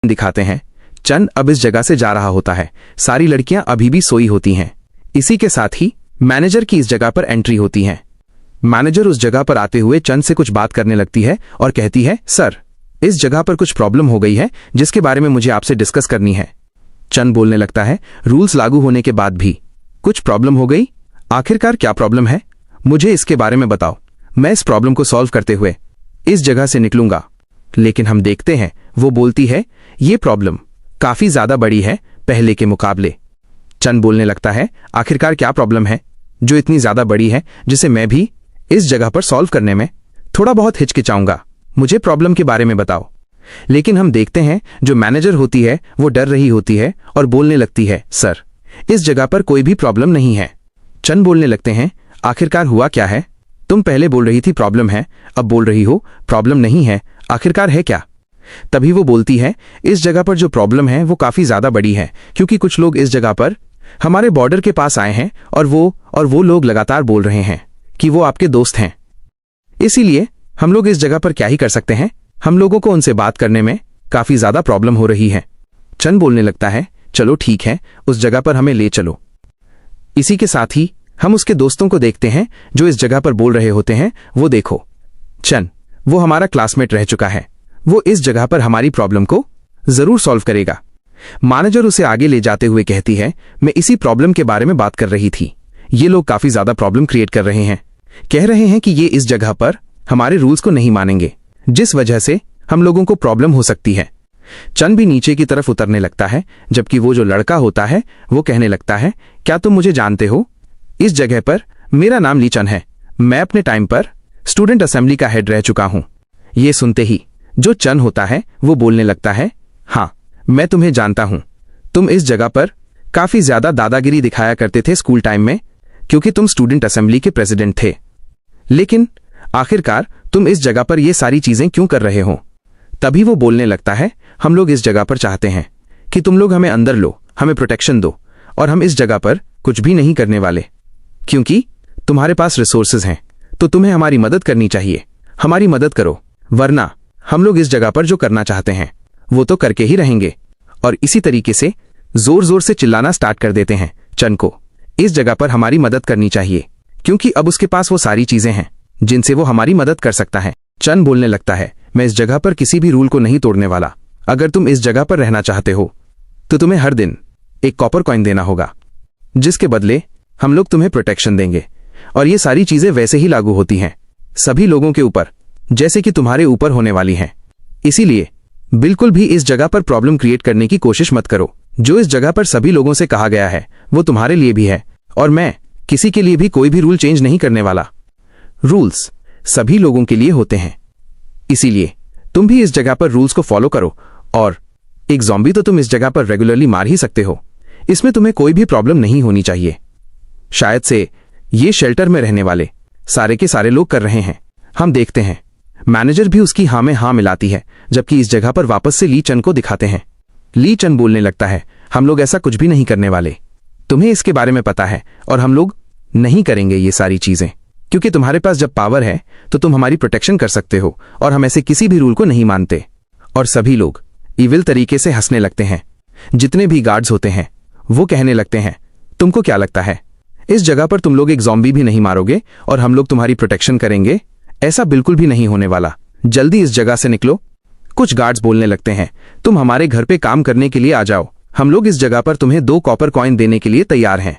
दिखाते हैं। चंद अब इस जगह से जा रहा होता है। सारी लड़कियां अभी भी सोई होती हैं। इसी के साथ ही मैनेजर की इस जगह पर एंट्री होती है। मैनेजर उस जगह पर आते हुए चंद से कुछ बात करने लगती है और कहती है, सर, इस जगह पर कुछ प्रॉब्लम हो गई है जिसके बारे में मुझे आपसे डिस्कस करनी है। चंद बोलने लगता है, रूल्स लागू होने के बाद भी कुछ प्रॉब्लम हो गई? आखिरकार क्या प्रॉब्लम है? मुझे इसके बारे में बताओ। मैं इस प्रॉब्लम को सॉल्व करते हुए इस जगह से निकलूंगा। लेकिन हम देखते हैं वो बोलती है, ये प्रॉब्लम काफी ज्यादा बड़ी है पहले के मुकाबले। चंद बोलने लगता है, आखिरकार क्या प्रॉब्लम है जो इतनी ज्यादा बड़ी है जिसे मैं भी इस जगह पर सॉल्व करने में थोड़ा बहुत हिचकिचाऊंगा? मुझे प्रॉब्लम के बारे में बताओ। लेकिन हम देखते हैं जो मैनेजर होती है वो डर रही होती है और बोलने लगती है, सर, इस जगह पर कोई भी प्रॉब्लम नहीं है। चंद बोलने लगते हैं, आखिरकार हुआ क्या है? तुम पहले बोल रही थी प्रॉब्लम है, अब बोल रही हो प्रॉब्लम नहीं है, आखिरकार है क्या? तभी वो बोलती है, इस जगह पर जो प्रॉब्लम है वो काफी ज्यादा बड़ी है, क्योंकि कुछ लोग इस जगह पर हमारे बॉर्डर के पास आए हैं और वो लोग लगातार बोल रहे हैं कि वो आपके दोस्त हैं। इसीलिए हम लोग इस जगह पर क्या ही कर सकते हैं, हम लोगों को उनसे बात करने में काफी ज्यादा प्रॉब्लम हो रही है। चंद बोलने लगता है, चलो ठीक है, उस जगह पर हमें ले चलो। इसी के साथ ही हम उसके दोस्तों को देखते हैं जो इस जगह पर बोल रहे होते हैं। वो देखो चंद, वो हमारा क्लासमेट रह चुका है, वो इस जगह पर हमारी प्रॉब्लम को जरूर सॉल्व करेगा। मैनेजर उसे आगे ले जाते हुए कहती है, मैं इसी प्रॉब्लम के बारे में बात कर रही थी। ये लोग काफी ज्यादा प्रॉब्लम क्रिएट कर रहे हैं, कह रहे हैं कि ये इस जगह पर हमारे रूल्स को नहीं मानेंगे, जिस वजह से हम लोगों को प्रॉब्लम हो सकती है। चंद भी नीचे की तरफ उतरने लगता है, जबकि वो जो लड़का होता है वो कहने लगता है, क्या तुम मुझे जानते हो? इस जगह पर मेरा नाम ली चंद है, मैं अपने टाइम पर स्टूडेंट असेंबली का हेड रह चुका हूं। ये सुनते ही जो चंद होता है वो बोलने लगता है, हाँ, मैं तुम्हें जानता हूं। तुम इस जगह पर काफी ज्यादा दादागिरी दिखाया करते थे स्कूल टाइम में, क्योंकि तुम स्टूडेंट असेंबली के प्रेसिडेंट थे। लेकिन आखिरकार तुम इस जगह पर ये सारी चीजें क्यों कर रहे हो? तभी वो बोलने लगता है, हम लोग इस जगह पर चाहते हैं कि तुम लोग हमें अंदर लो, हमें प्रोटेक्शन दो, और हम इस जगह पर कुछ भी नहीं करने वाले, क्योंकि तुम्हारे पास रिसोर्सेज हैं, तो तुम्हें हमारी मदद करनी चाहिए। हमारी मदद करो, वरना हम लोग इस जगह पर जो करना चाहते हैं वो तो करके ही रहेंगे। और इसी तरीके से जोर जोर से चिल्लाना स्टार्ट कर देते हैं। चंद को इस जगह पर हमारी मदद करनी चाहिए, क्योंकि अब उसके पास वो सारी चीजें हैं जिनसे वो हमारी मदद कर सकता है। चंद बोलने लगता है, मैं इस जगह पर किसी भी रूल को नहीं तोड़ने वाला। अगर तुम इस जगह पर रहना चाहते हो तो तुम्हें हर दिन एक कॉपर कॉइन देना होगा, जिसके बदले हम लोग तुम्हें प्रोटेक्शन देंगे। और ये सारी चीजें वैसे ही लागू होती हैं सभी लोगों के ऊपर, जैसे कि तुम्हारे ऊपर होने वाली हैं। इसीलिए बिल्कुल भी इस जगह पर प्रॉब्लम क्रिएट करने की कोशिश मत करो। जो इस जगह पर सभी लोगों से कहा गया है वो तुम्हारे लिए भी है, और मैं किसी के लिए भी कोई भी रूल चेंज नहीं करने वाला। रूल्स सभी लोगों के लिए होते हैं, इसीलिए तुम भी इस जगह पर रूल्स को फॉलो करो। और एक ज़ॉम्बी तो तुम इस जगह पर रेगुलरली मार ही सकते हो, इसमें तुम्हें कोई भी प्रॉब्लम नहीं होनी चाहिए। शायद से ये शेल्टर में रहने वाले सारे के सारे लोग कर रहे हैं। हम देखते हैं मैनेजर भी उसकी हाँ में हाँ मिलाती है, जबकि इस जगह पर वापस से ली चंद को दिखाते हैं। ली चंद बोलने लगता है, हम लोग ऐसा कुछ भी नहीं करने वाले, तुम्हें इसके बारे में पता है, और हम लोग नहीं करेंगे ये सारी चीजें, क्योंकि तुम्हारे पास जब पावर है तो तुम हमारी प्रोटेक्शन कर सकते हो, और हम ऐसे किसी भी रूल को नहीं मानते। और सभी लोग इविल तरीके से हंसने लगते हैं। जितने भी गार्ड्स होते हैं वो कहने लगते हैं, तुमको क्या लगता है इस जगह पर तुम लोग एक ज़ॉम्बी भी नहीं मारोगे और हम लोग तुम्हारी प्रोटेक्शन करेंगे? ऐसा बिल्कुल भी नहीं होने वाला। जल्दी इस जगह से निकलो। कुछ गार्ड्स बोलने लगते हैं, तुम हमारे घर पे काम करने के लिए आ जाओ, हम लोग इस जगह पर तुम्हें 2 कॉपर कॉइन देने के लिए तैयार हैं।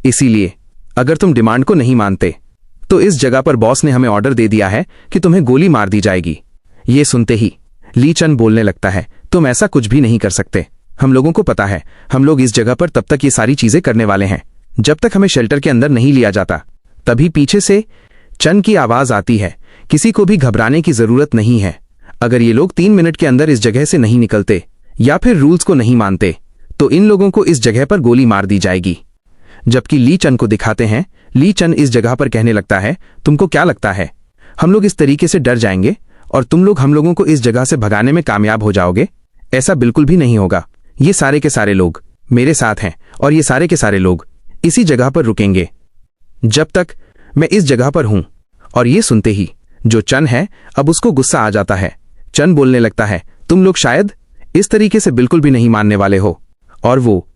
इसीलिए अगर तुम डिमांड को नहीं मानते तो इस जगह पर बॉस ने हमें ऑर्डर दे दिया है कि तुम्हें गोली मार दी जाएगी। ये सुनते ही ली चंद बोलने लगता है, तुम ऐसा कुछ भी नहीं कर सकते। हम लोगों को पता है हम लोग इस जगह पर तब तक ये सारी चीजें करने वाले हैं जब तक हमें शेल्टर के अंदर नहीं लिया जाता। तभी पीछे से चंद की आवाज आती है, किसी को भी घबराने की जरूरत नहीं है। अगर ये लोग 3 मिनट के अंदर इस जगह से नहीं निकलते या फिर रूल्स को नहीं मानते तो इन लोगों को इस जगह पर गोली मार दी जाएगी। जबकि ली चंद को दिखाते हैं। ली चंद इस जगह पर कहने लगता है, तुमको क्या लगता है हम लोग इस तरीके से डर जाएंगे और तुम लोग हम लोगों को इस जगह से भगाने में कामयाब हो जाओगे? ऐसा बिल्कुल भी नहीं होगा। ये सारे के सारे लोग मेरे साथ हैं और ये सारे के सारे लोग इसी जगह पर रुकेंगे जब तक मैं इस जगह पर हूं। और ये सुनते ही जो चंद है अब उसको गुस्सा आ जाता है। चंद बोलने लगता है, तुम लोग शायद इस तरीके से बिल्कुल भी नहीं मानने वाले हो। और वो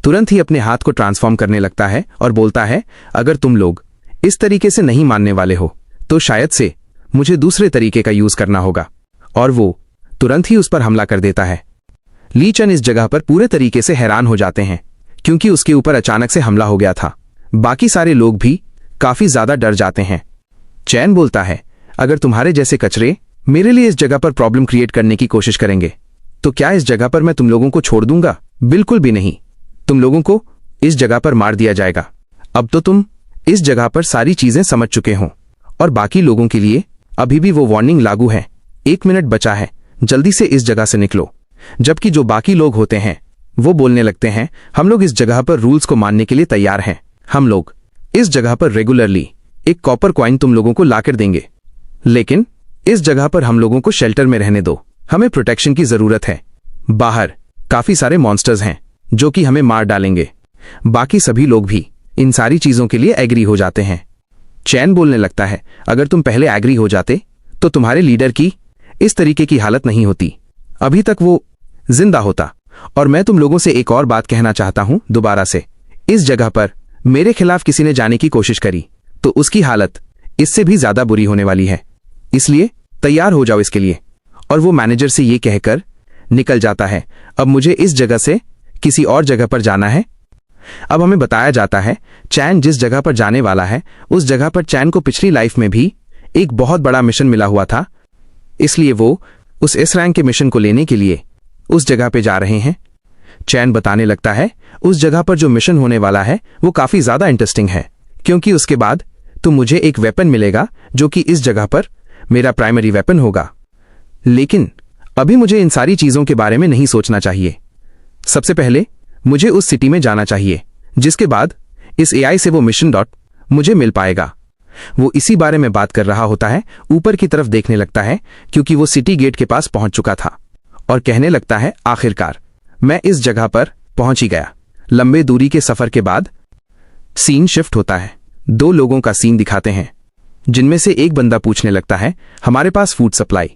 तुरंत ही अपने हाथ को ट्रांसफॉर्म करने लगता है और बोलता है, अगर तुम लोग इस तरीके से नहीं मानने वाले हो तो शायद से मुझे दूसरे तरीके का यूज करना होगा। और वो तुरंत ही उस पर हमला कर देता है। ली चन इस जगह पर पूरे तरीके से हैरान हो जाते हैं क्योंकि उसके ऊपर अचानक से हमला हो गया था। बाकी सारे लोग भी काफी ज्यादा डर जाते हैं। चैन बोलता है, अगर तुम्हारे जैसे कचरे मेरे लिए इस जगह पर प्रॉब्लम क्रिएट करने की कोशिश करेंगे तो क्या इस जगह पर मैं तुम लोगों को छोड़ दूंगा? बिल्कुल भी नहीं। तुम लोगों को इस जगह पर मार दिया जाएगा। अब तो तुम इस जगह पर सारी चीजें समझ चुके हो और बाकी लोगों के लिए अभी भी वो वार्निंग लागू है। 1 मिनट बचा है, जल्दी से इस जगह से निकलो। जबकि जो बाकी लोग होते हैं वो बोलने लगते हैं, हम लोग इस जगह पर रूल्स को मानने के लिए तैयार हैं। हम लोग इस जगह पर रेगुलरली एक कॉपर कॉइन तुम लोगों को लाकर देंगे, लेकिन इस जगह पर हम लोगों को शेल्टर में रहने दो। हमें प्रोटेक्शन की जरूरत है। बाहर काफी सारे मॉन्स्टर्स हैं जो कि हमें मार डालेंगे। बाकी सभी लोग भी इन सारी चीजों के लिए एग्री हो जाते हैं। चैन बोलने लगता है, अगर तुम पहले एग्री हो जाते तो तुम्हारे लीडर की इस तरीके की हालत नहीं होती। अभी तक वो जिंदा होता। और मैं तुम लोगों से एक और बात कहना चाहता हूं दोबारा से, इस जगह पर मेरे खिलाफ किसी ने जाने की कोशिश करी तो उसकी हालत इससे भी ज्यादा बुरी होने वाली है, इसलिए तैयार हो जाओ इसके लिए। और वो मैनेजर से ये कहकर निकल जाता है। अब मुझे इस जगह से किसी और जगह पर जाना है। अब हमें बताया जाता है चैन जिस जगह पर जाने वाला है उस जगह पर चैन को पिछली लाइफ में भी एक बहुत बड़ा मिशन मिला हुआ था, इसलिए वो उस एस रैंक के मिशन को लेने के लिए उस जगह पे जा रहे हैं। चैन बताने लगता है, उस जगह पर जो मिशन होने वाला है वो काफी ज्यादा इंटरेस्टिंग है क्योंकि उसके बाद तो मुझे एक वेपन मिलेगा जो कि इस जगह पर मेरा प्राइमरी वेपन होगा। लेकिन अभी मुझे इन सारी चीजों के बारे में नहीं सोचना चाहिए। सबसे पहले मुझे उस सिटी में जाना चाहिए, जिसके बाद इस एआई से वो मिशन मुझे मिल पाएगा। वो इसी बारे में बात कर रहा होता है, ऊपर की तरफ देखने लगता है क्योंकि वो सिटी गेट के पास पहुंच चुका था और कहने लगता है, आखिरकार मैं इस जगह पर पहुंच ही गया। लंबे दूरी के सफर के बाद सीन शिफ्ट होता है। 2 लोगों का सीन दिखाते हैं, जिनमें से एक बंदा पूछने लगता है, हमारे पास फूड सप्लाई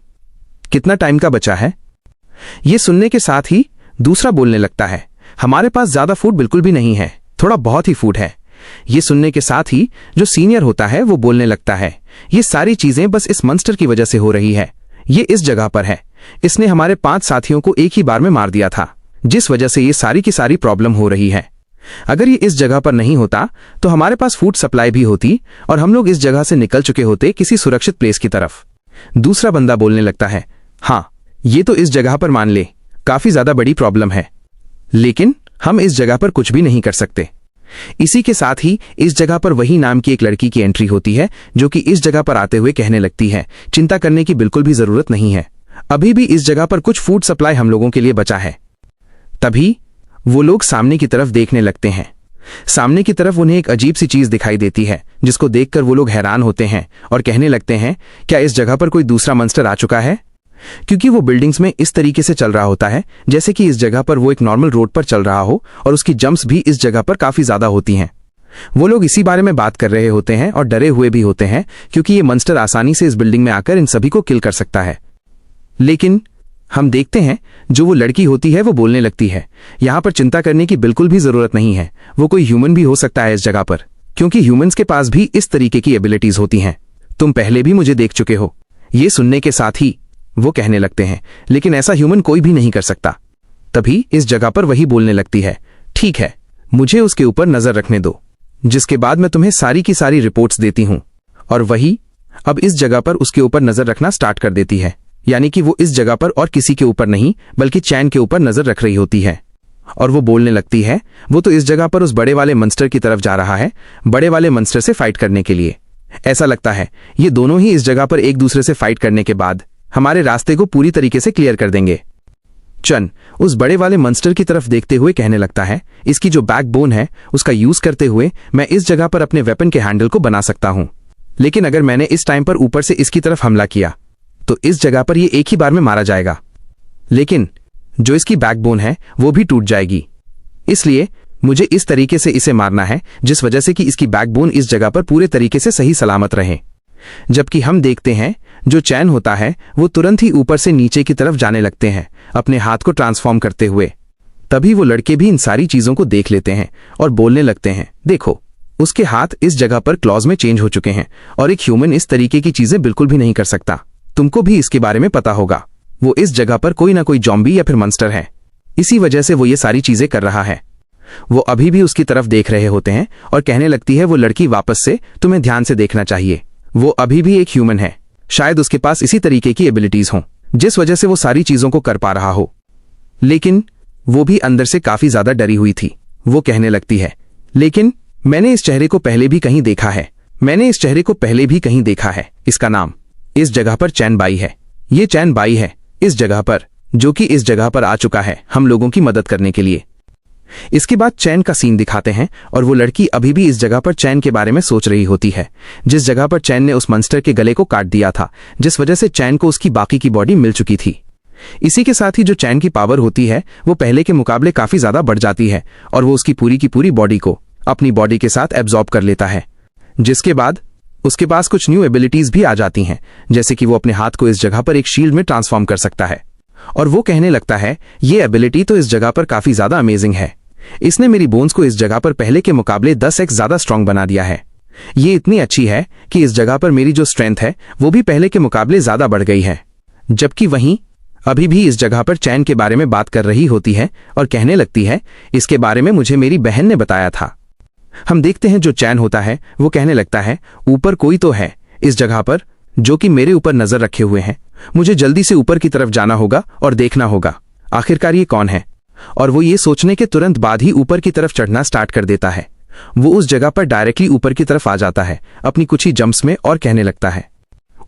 कितना टाइम का बचा है? ये सुनने के साथ ही दूसरा बोलने लगता है, हमारे पास ज्यादा फूड बिल्कुल भी नहीं है, थोड़ा बहुत ही फूड है। ये सुनने के साथ ही जो सीनियर होता है वो बोलने लगता है, ये सारी चीजें बस इस मॉन्स्टर की वजह से हो रही है। ये इस जगह पर है, इसने हमारे 5 साथियों को एक ही बार में मार दिया था, जिस वजह से ये सारी की सारी प्रॉब्लम हो रही है। अगर ये इस जगह पर नहीं होता तो हमारे पास फूड सप्लाई भी होती और हम लोग इस जगह से निकल चुके होते किसी सुरक्षित प्लेस की तरफ। दूसरा बंदा बोलने लगता है, हाँ ये तो इस जगह पर मान ले काफी ज्यादा बड़ी प्रॉब्लम है, लेकिन हम इस जगह पर कुछ भी नहीं कर सकते। इसी के साथ ही इस जगह पर वही नाम की एक लड़की की एंट्री होती है जो कि इस जगह पर आते हुए कहने लगती है, चिंता करने की बिल्कुल भी जरूरत नहीं है, अभी भी इस जगह पर कुछ फूड सप्लाई हम लोगों के लिए बचा है। तभी वो लोग सामने की तरफ देखने लगते हैं। सामने की तरफ उन्हें एक अजीब सी चीज दिखाई देती है जिसको देखकर वो लोग हैरान होते हैं और कहने लगते हैं, क्या इस जगह पर कोई दूसरा मॉन्स्टर आ चुका है? क्योंकि वो बिल्डिंग्स में इस तरीके से चल रहा होता है जैसे कि इस जगह पर वो एक नॉर्मल रोड पर चल रहा हो और उसकी जंप्स भी इस जगह पर काफी ज्यादा होती हैं। वो लोग इसी बारे में बात कर रहे होते हैं और डरे हुए भी होते हैं क्योंकि ये मॉन्स्टर आसानी से इस बिल्डिंग में आकर इन सभी को किल कर सकता है। लेकिन हम देखते हैं जो वो लड़की होती है वो बोलने लगती है, यहाँ पर चिंता करने की बिल्कुल भी जरूरत नहीं है, वो कोई ह्यूमन भी हो सकता है इस जगह पर, क्योंकि ह्यूमंस के पास भी इस तरीके की एबिलिटीज होती हैं। तुम पहले भी मुझे देख चुके हो। ये सुनने के साथ ही वो कहने लगते हैं, लेकिन ऐसा ह्यूमन कोई भी नहीं कर सकता। तभी इस जगह पर वही बोलने लगती है, ठीक है मुझे उसके ऊपर नजर रखने दो, जिसके बाद मैं तुम्हें सारी की सारी रिपोर्ट्स देती हूं। और वही अब इस जगह पर उसके ऊपर नजर रखना स्टार्ट कर देती है, यानी कि वो इस जगह पर और किसी के ऊपर नहीं बल्कि चैन के ऊपर नजर रख रही होती है। और वो बोलने लगती है, वो तो इस जगह पर उस बड़े वाले मॉन्स्टर की तरफ जा रहा है, बड़े वाले मॉन्स्टर से फाइट करने के लिए। ऐसा लगता है ये दोनों ही इस जगह पर एक दूसरे से फाइट करने के बाद हमारे रास्ते को पूरी तरीके से क्लियर कर देंगे। चन उस बड़े वाले मॉन्स्टर की तरफ देखते हुए कहने लगता है, इसकी जो बैकबोन है उसका यूज करते हुए मैं इस जगह पर अपने वेपन के हैंडल को बना सकता हूं, लेकिन अगर मैंने इस टाइम पर ऊपर से इसकी तरफ हमला किया तो इस जगह पर ये एक ही बार में मारा जाएगा, लेकिन जो इसकी बैकबोन है वो भी टूट जाएगी। इसलिए मुझे इस तरीके से इसे मारना है जिस वजह से कि इसकी बैकबोन इस जगह पर पूरे तरीके से सही सलामत रहे। जबकि हम देखते हैं जो चैन होता है वो तुरंत ही ऊपर से नीचे की तरफ जाने लगते हैं अपने हाथ को ट्रांसफॉर्म करते हुए। तभी वो लड़के भी इन सारी चीजों को देख लेते हैं और बोलने लगते हैं, देखो उसके हाथ इस जगह पर क्लॉज में चेंज हो चुके हैं और एक ह्यूमन इस तरीके की चीजें बिल्कुल भी नहीं कर सकता। तुमको भी इसके बारे में पता होगा, वो इस जगह पर कोई ना कोई जॉम्बी या फिर मॉन्स्टर है, इसी वजह से वो ये सारी चीजें कर रहा है। वो अभी भी उसकी तरफ देख रहे होते हैं और कहने लगती है वो लड़की वापस से तुम्हें ध्यान से देखना चाहिए, वो अभी भी एक ह्यूमन है, शायद उसके पास इसी तरीके की एबिलिटीज हों जिस वजह से वो सारी चीजों को कर पा रहा हो। लेकिन वो भी अंदर से काफी ज्यादा डरी हुई थी। वो कहने लगती है, लेकिन मैंने इस चेहरे को पहले भी कहीं देखा है, मैंने इस चेहरे को पहले भी कहीं देखा है। इसका नाम इस जगह पर चैन बाई है, ये चैन बाई है इस जगह पर, जो कि इस जगह पर आ चुका है हम लोगों की मदद करने के लिए। इसके बाद चैन का सीन दिखाते हैं और वो लड़की अभी भी इस जगह पर चैन के बारे में सोच रही होती है, जिस जगह पर चैन ने उस मॉन्स्टर के गले को काट दिया था, जिस वजह से चैन को उसकी बाकी की बॉडी मिल चुकी थी। इसी के साथ ही जो चैन की पावर होती है वो पहले के मुकाबले काफी ज्यादा बढ़ जाती है और वो उसकी पूरी की पूरी बॉडी को अपनी बॉडी के साथ एब्जॉर्ब कर लेता है, जिसके बाद उसके पास कुछ न्यू एबिलिटीज भी आ जाती हैं, जैसे कि वो अपने हाथ को इस जगह पर एक शील्ड में ट्रांसफॉर्म कर सकता है। और वो कहने लगता है ये एबिलिटी तो इस जगह पर काफी ज्यादा अमेजिंग है, इसने मेरी बोन्स को इस जगह पर पहले के मुकाबले 10x ज्यादा स्ट्रांग बना दिया है। ये इतनी अच्छी है कि इस जगह पर मेरी जो स्ट्रेंथ है वो भी पहले के मुकाबले ज्यादा बढ़ गई है। जबकि वहीं अभी भी इस जगह पर चैन के बारे में बात कर रही होती है और कहने लगती है, इसके बारे में मुझे मेरी बहन ने बताया था। हम देखते हैं जो चैन होता है वो कहने लगता है, ऊपर कोई तो है इस जगह पर जो कि मेरे ऊपर नजर रखे हुए हैं, मुझे जल्दी से ऊपर की तरफ जाना होगा और देखना होगा आखिरकार ये कौन है। और वो ये सोचने के तुरंत बाद ही ऊपर की तरफ चढ़ना स्टार्ट कर देता है। वो उस जगह पर डायरेक्टली ऊपर की तरफ आ जाता है अपनी कुछ ही जंप्स में और कहने लगता है,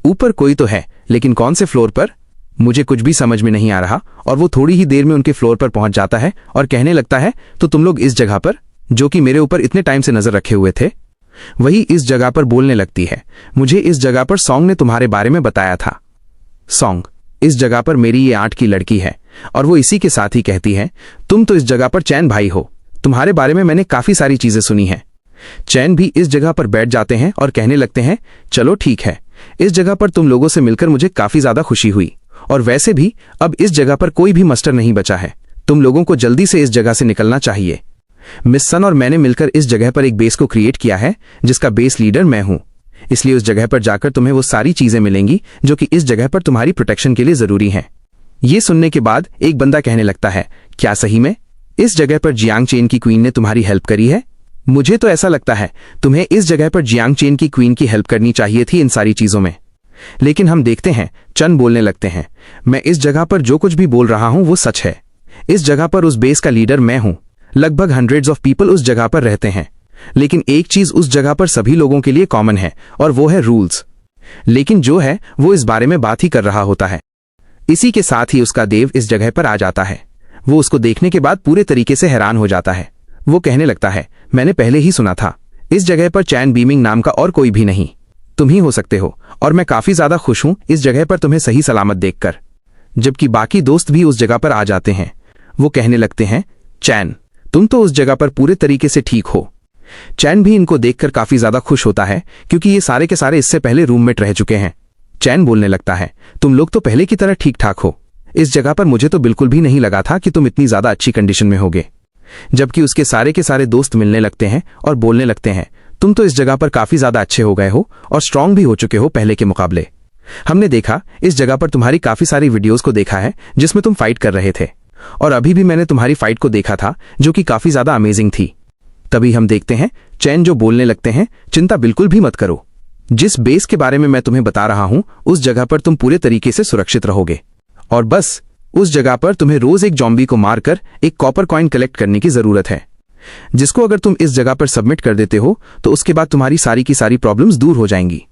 ऊपर कोई तो है लेकिन कौन से फ्लोर पर, मुझे कुछ भी समझ में नहीं आ रहा। और वो थोड़ी ही देर में उनके फ्लोर पर पहुंच जाता है और कहने लगता है, तो तुम लोग इस जगह पर जो कि मेरे ऊपर इतने टाइम से नजर रखे हुए थे, वही इस जगह पर बोलने लगती है, मुझे इस जगह पर सॉन्ग ने तुम्हारे बारे में बताया था। सॉन्ग इस जगह पर मेरी ये 8 की लड़की है और वो इसी के साथ ही कहती है, तुम तो इस जगह पर चैन भाई हो, तुम्हारे बारे में मैंने काफी सारी चीजें सुनी हैं। चैन भी इस जगह पर बैठ जाते हैं और कहने लगते हैं, चलो ठीक है, इस जगह पर तुम लोगों से मिलकर मुझे काफी ज्यादा खुशी हुई और वैसे भी अब इस जगह पर कोई भी मस्टर नहीं बचा है, तुम लोगों को जल्दी से इस जगह से निकलना चाहिए। मिस सन और मैंने मिलकर इस जगह पर एक बेस को क्रिएट किया है जिसका बेस लीडर मैं हूं, इसलिए उस जगह पर जाकर तुम्हें वो सारी चीजें मिलेंगी जो कि इस जगह पर तुम्हारी प्रोटेक्शन के लिए जरूरी हैं। ये सुनने के बाद एक बंदा कहने लगता है, क्या सही में इस जगह पर जियांग चेन की क्वीन ने तुम्हारी हेल्प करी है? मुझे तो ऐसा लगता है तुम्हें इस जगह पर जियांग चेन की क्वीन की हेल्प करनी चाहिए थी इन सारी चीजों में। लेकिन हम देखते हैं चन बोलने लगते हैं, मैं इस जगह पर जो कुछ भी बोल रहा हूं वो सच है, इस जगह पर उस बेस का लीडर मैं हूं, लगभग हंड्रेड्स ऑफ पीपल उस जगह पर रहते हैं, लेकिन एक चीज उस जगह पर सभी लोगों के लिए कॉमन है और वो है रूल्स। लेकिन जो है वो इस बारे में बात ही कर रहा होता है। इसी के साथ ही उसका देव इस जगह पर आ जाता है। वो उसको देखने के बाद पूरे तरीके से हैरान हो जाता है। वो कहने लगता है, मैंने पहले ही सुना था इस जगह पर चैन बीमिंग नाम का और कोई भी नहीं, तुम ही हो सकते हो और मैं काफी ज्यादा खुश हूं इस जगह पर तुम्हें सही सलामत देखकर। जबकि बाकी दोस्त भी उस जगह पर आ जाते हैं। वो कहने लगते हैं, चैन तुम तो उस जगह पर पूरे तरीके से ठीक हो। चैन भी इनको देखकर काफी ज्यादा खुश होता है क्योंकि ये सारे के सारे इससे पहले रूममेट रह चुके हैं। चैन बोलने लगता है, तुम लोग तो पहले की तरह ठीक ठाक हो, इस जगह पर मुझे तो बिल्कुल भी नहीं लगा था कि तुम इतनी ज्यादा अच्छी कंडीशन में होगे। जबकि उसके सारे के सारे दोस्त मिलने लगते हैं और बोलने लगते हैं, तुम तो इस जगह पर काफी ज्यादा अच्छे हो गए हो और स्ट्रांग भी हो चुके हो पहले के मुकाबले। हमने देखा इस जगह पर तुम्हारी काफी सारी वीडियोस को देखा है जिसमें तुम फाइट कर रहे थे और अभी भी मैंने तुम्हारी फाइट को देखा था जो कि काफी ज्यादा अमेजिंग थी। तभी हम देखते हैं चैन जो बोलने लगते हैं, चिंता बिल्कुल भी मत करो, जिस बेस के बारे में मैं तुम्हें बता रहा हूं उस जगह पर तुम पूरे तरीके से सुरक्षित रहोगे और बस उस जगह पर तुम्हें रोज एक जॉम्बी को मारकर एक कॉपर कॉइन कलेक्ट करने की जरूरत है, जिसको अगर तुम इस जगह पर सबमिट कर देते हो तो उसके बाद तुम्हारी सारी की सारी प्रॉब्लम्स दूर हो जाएंगी।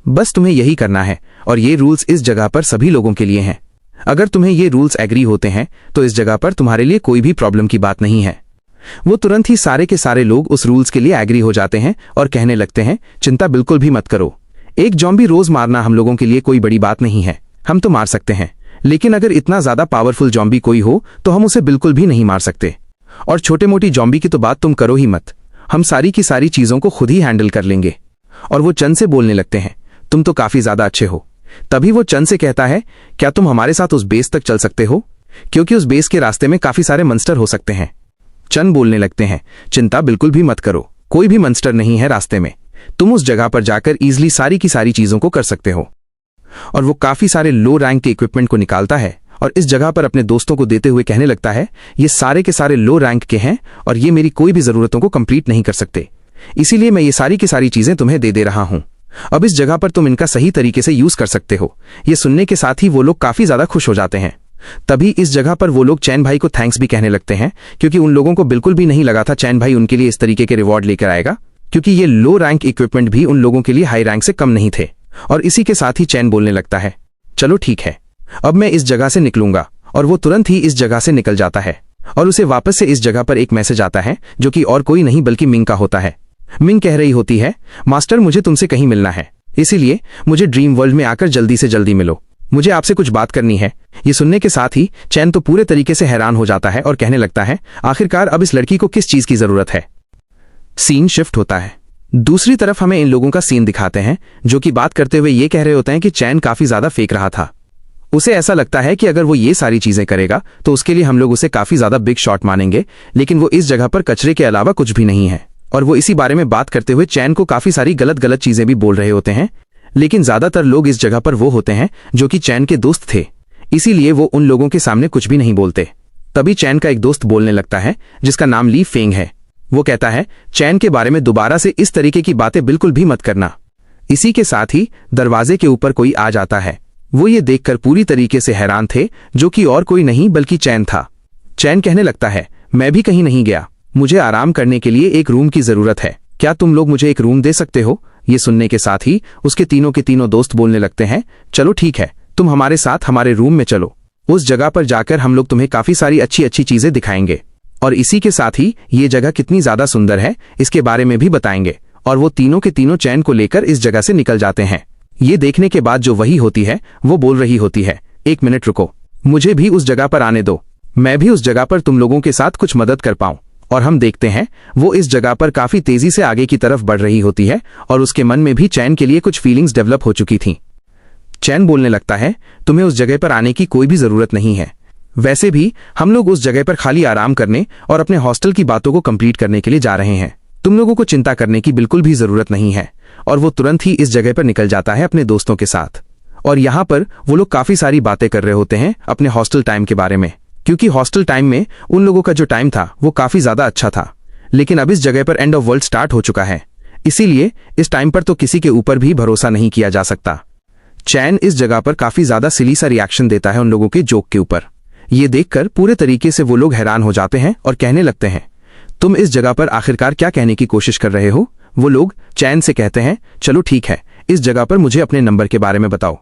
बस तुम्हें यही करना है और ये रूल्स इस जगह पर सभी लोगों के लिए हैं। अगर तुम्हें ये रूल्स एग्री होते हैं तो इस जगह पर तुम्हारे लिए कोई भी प्रॉब्लम की बात नहीं है। वो तुरंत ही सारे के सारे लोग उस रूल्स के लिए एग्री हो जाते हैं और कहने लगते हैं, चिंता बिल्कुल भी मत करो, एक जॉम्बी रोज मारना हम लोगों के लिए कोई बड़ी बात नहीं है, हम तो मार सकते हैं, लेकिन अगर इतना ज्यादा पावरफुल जॉम्बी कोई हो तो हम उसे बिल्कुल भी नहीं मार सकते। और छोटे मोटी जॉम्बी की तो बात तुम करो ही मत, हम सारी की सारी चीजों को खुद ही हैंडल कर लेंगे। और वो चंद से बोलने लगते हैं, तुम तो काफी ज्यादा अच्छे हो। तभी वो चंद से कहता है, क्या तुम हमारे साथ उस बेस तक चल सकते हो, क्योंकि उस बेस के रास्ते में काफी सारे मंस्टर हो सकते हैं। चंद बोलने लगते हैं, चिंता बिल्कुल भी मत करो, कोई भी मंस्टर नहीं है रास्ते में। तुम उस जगह पर जाकर इजीली सारी की सारी चीजों को कर सकते हो। और वो काफी सारे लो रैंक के इक्विपमेंट को निकालता है और इस जगह पर अपने दोस्तों को देते हुए कहने लगता है, ये सारे के सारे लो रैंक के हैं और ये मेरी कोई भी जरूरतों को कंप्लीट नहीं कर सकते, इसीलिए मैं ये सारी की सारी चीजें तुम्हें दे रहा हूं। अब इस जगह पर तुम इनका सही तरीके से यूज कर सकते हो। ये सुनने के साथ ही वो लोग काफी ज्यादा खुश हो जाते हैं। तभी इस जगह पर वो लोग चैन भाई को थैंक्स भी कहने लगते हैं, क्योंकि उन लोगों को बिल्कुल भी नहीं लगा था चैन भाई उनके लिए इस तरीके के रिवॉर्ड लेकर आएगा, क्योंकि ये लो रैंक इक्विपमेंट भी उन लोगों के लिए हाई रैंक से कम नहीं थे। और इसी के साथ ही चैन बोलने लगता है, चलो ठीक है, अब मैं इस जगह से निकलूंगा। और वो तुरंत ही इस जगह से निकल जाता है और उसे वापस से इस जगह पर एक मैसेज आता है, जो कि और कोई नहीं बल्कि मिंग का होता है। मिंग कह रही होती है, मास्टर मुझे तुमसे कहीं मिलना है, इसीलिए मुझे ड्रीम वर्ल्ड में आकर जल्दी से जल्दी मिलो, मुझे आपसे कुछ बात करनी है। ये सुनने के साथ ही चैन तो पूरे तरीके से हैरान हो जाता है और कहने लगता है, आखिरकार अब इस लड़की को किस चीज की जरूरत है। सीन शिफ्ट होता है। दूसरी तरफ हमें इन लोगों का सीन दिखाते हैं, जो कि बात करते हुए ये कह रहे होते हैं कि चैन काफी ज्यादा फेंक रहा था। उसे ऐसा लगता है कि अगर वो ये सारी चीजें करेगा तो उसके लिए हम लोग उसे काफी ज्यादा बिग शॉट मानेंगे, लेकिन वो इस जगह पर कचरे के अलावा कुछ भी नहीं है। और वो इसी बारे में बात करते हुए चैन को काफी सारी गलत गलत चीजें भी बोल रहे होते हैं, लेकिन ज्यादातर लोग इस जगह पर वो होते हैं जो कि चैन के दोस्त थे, इसीलिए वो उन लोगों के सामने कुछ भी नहीं बोलते। तभी चैन का एक दोस्त बोलने लगता है, जिसका नाम ली फेंग है। वो कहता है, चैन के बारे में दोबारा से इस तरीके की बातें बिल्कुल भी मत करना। इसी के साथ ही दरवाजे के ऊपर कोई आ जाता है। वो ये देखकर पूरी तरीके से हैरान थे, जो कि और कोई नहीं बल्कि चैन था। चैन कहने लगता है, मैं भी कहीं नहीं गया, मुझे आराम करने के लिए एक रूम की जरूरत है, क्या तुम लोग मुझे एक रूम दे सकते हो। ये सुनने के साथ ही उसके तीनों के तीनों दोस्त बोलने लगते हैं, चलो ठीक है, तुम हमारे साथ हमारे रूम में चलो, उस जगह पर जाकर हम लोग तुम्हें काफी सारी अच्छी अच्छी चीजें दिखाएंगे और इसी के साथ ही ये जगह कितनी ज्यादा सुंदर है इसके बारे में भी बताएंगे। और वो तीनों के तीनों चैन को लेकर इस जगह से निकल जाते हैं। ये देखने के बाद जो वही होती है वो बोल रही होती है, एक मिनट रुको, मुझे भी उस जगह पर आने दो, मैं भी उस जगह पर तुम लोगों के साथ कुछ मदद कर पाऊं। और हम देखते हैं वो इस जगह पर काफी तेजी से आगे की तरफ बढ़ रही होती है और उसके मन में भी चैन के लिए कुछ फीलिंग्स डेवलप हो चुकी थीं। चैन बोलने लगता है, तुम्हें उस जगह पर आने की कोई भी जरूरत नहीं है, वैसे भी हम लोग उस जगह पर खाली आराम करने और अपने हॉस्टल की बातों को कंप्लीट करने के लिए जा रहे हैं, तुम लोगों को चिंता करने की बिल्कुल भी जरूरत नहीं है। और वो तुरंत ही इस जगह पर निकल जाता है अपने दोस्तों के साथ। और यहाँ पर वो लोग काफी सारी बातें कर रहे होते हैं अपने हॉस्टल टाइम के बारे में, क्योंकि हॉस्टल टाइम में उन लोगों का जो टाइम था वो काफी ज्यादा अच्छा था, लेकिन अब इस जगह पर एंड ऑफ वर्ल्ड स्टार्ट हो चुका है, इसीलिए इस टाइम पर तो किसी के ऊपर भी भरोसा नहीं किया जा सकता। चैन इस जगह पर काफी ज्यादा सिली सा रिएक्शन देता है उन लोगों के जोक के ऊपर। ये देखकर पूरे तरीके से वो लोग हैरान हो जाते हैं और कहने लगते हैं, तुम इस जगह पर आखिरकार क्या कहने की कोशिश कर रहे हो। वो लोग चैन से कहते हैं, चलो ठीक है, इस जगह पर मुझे अपने नंबर के बारे में बताओ,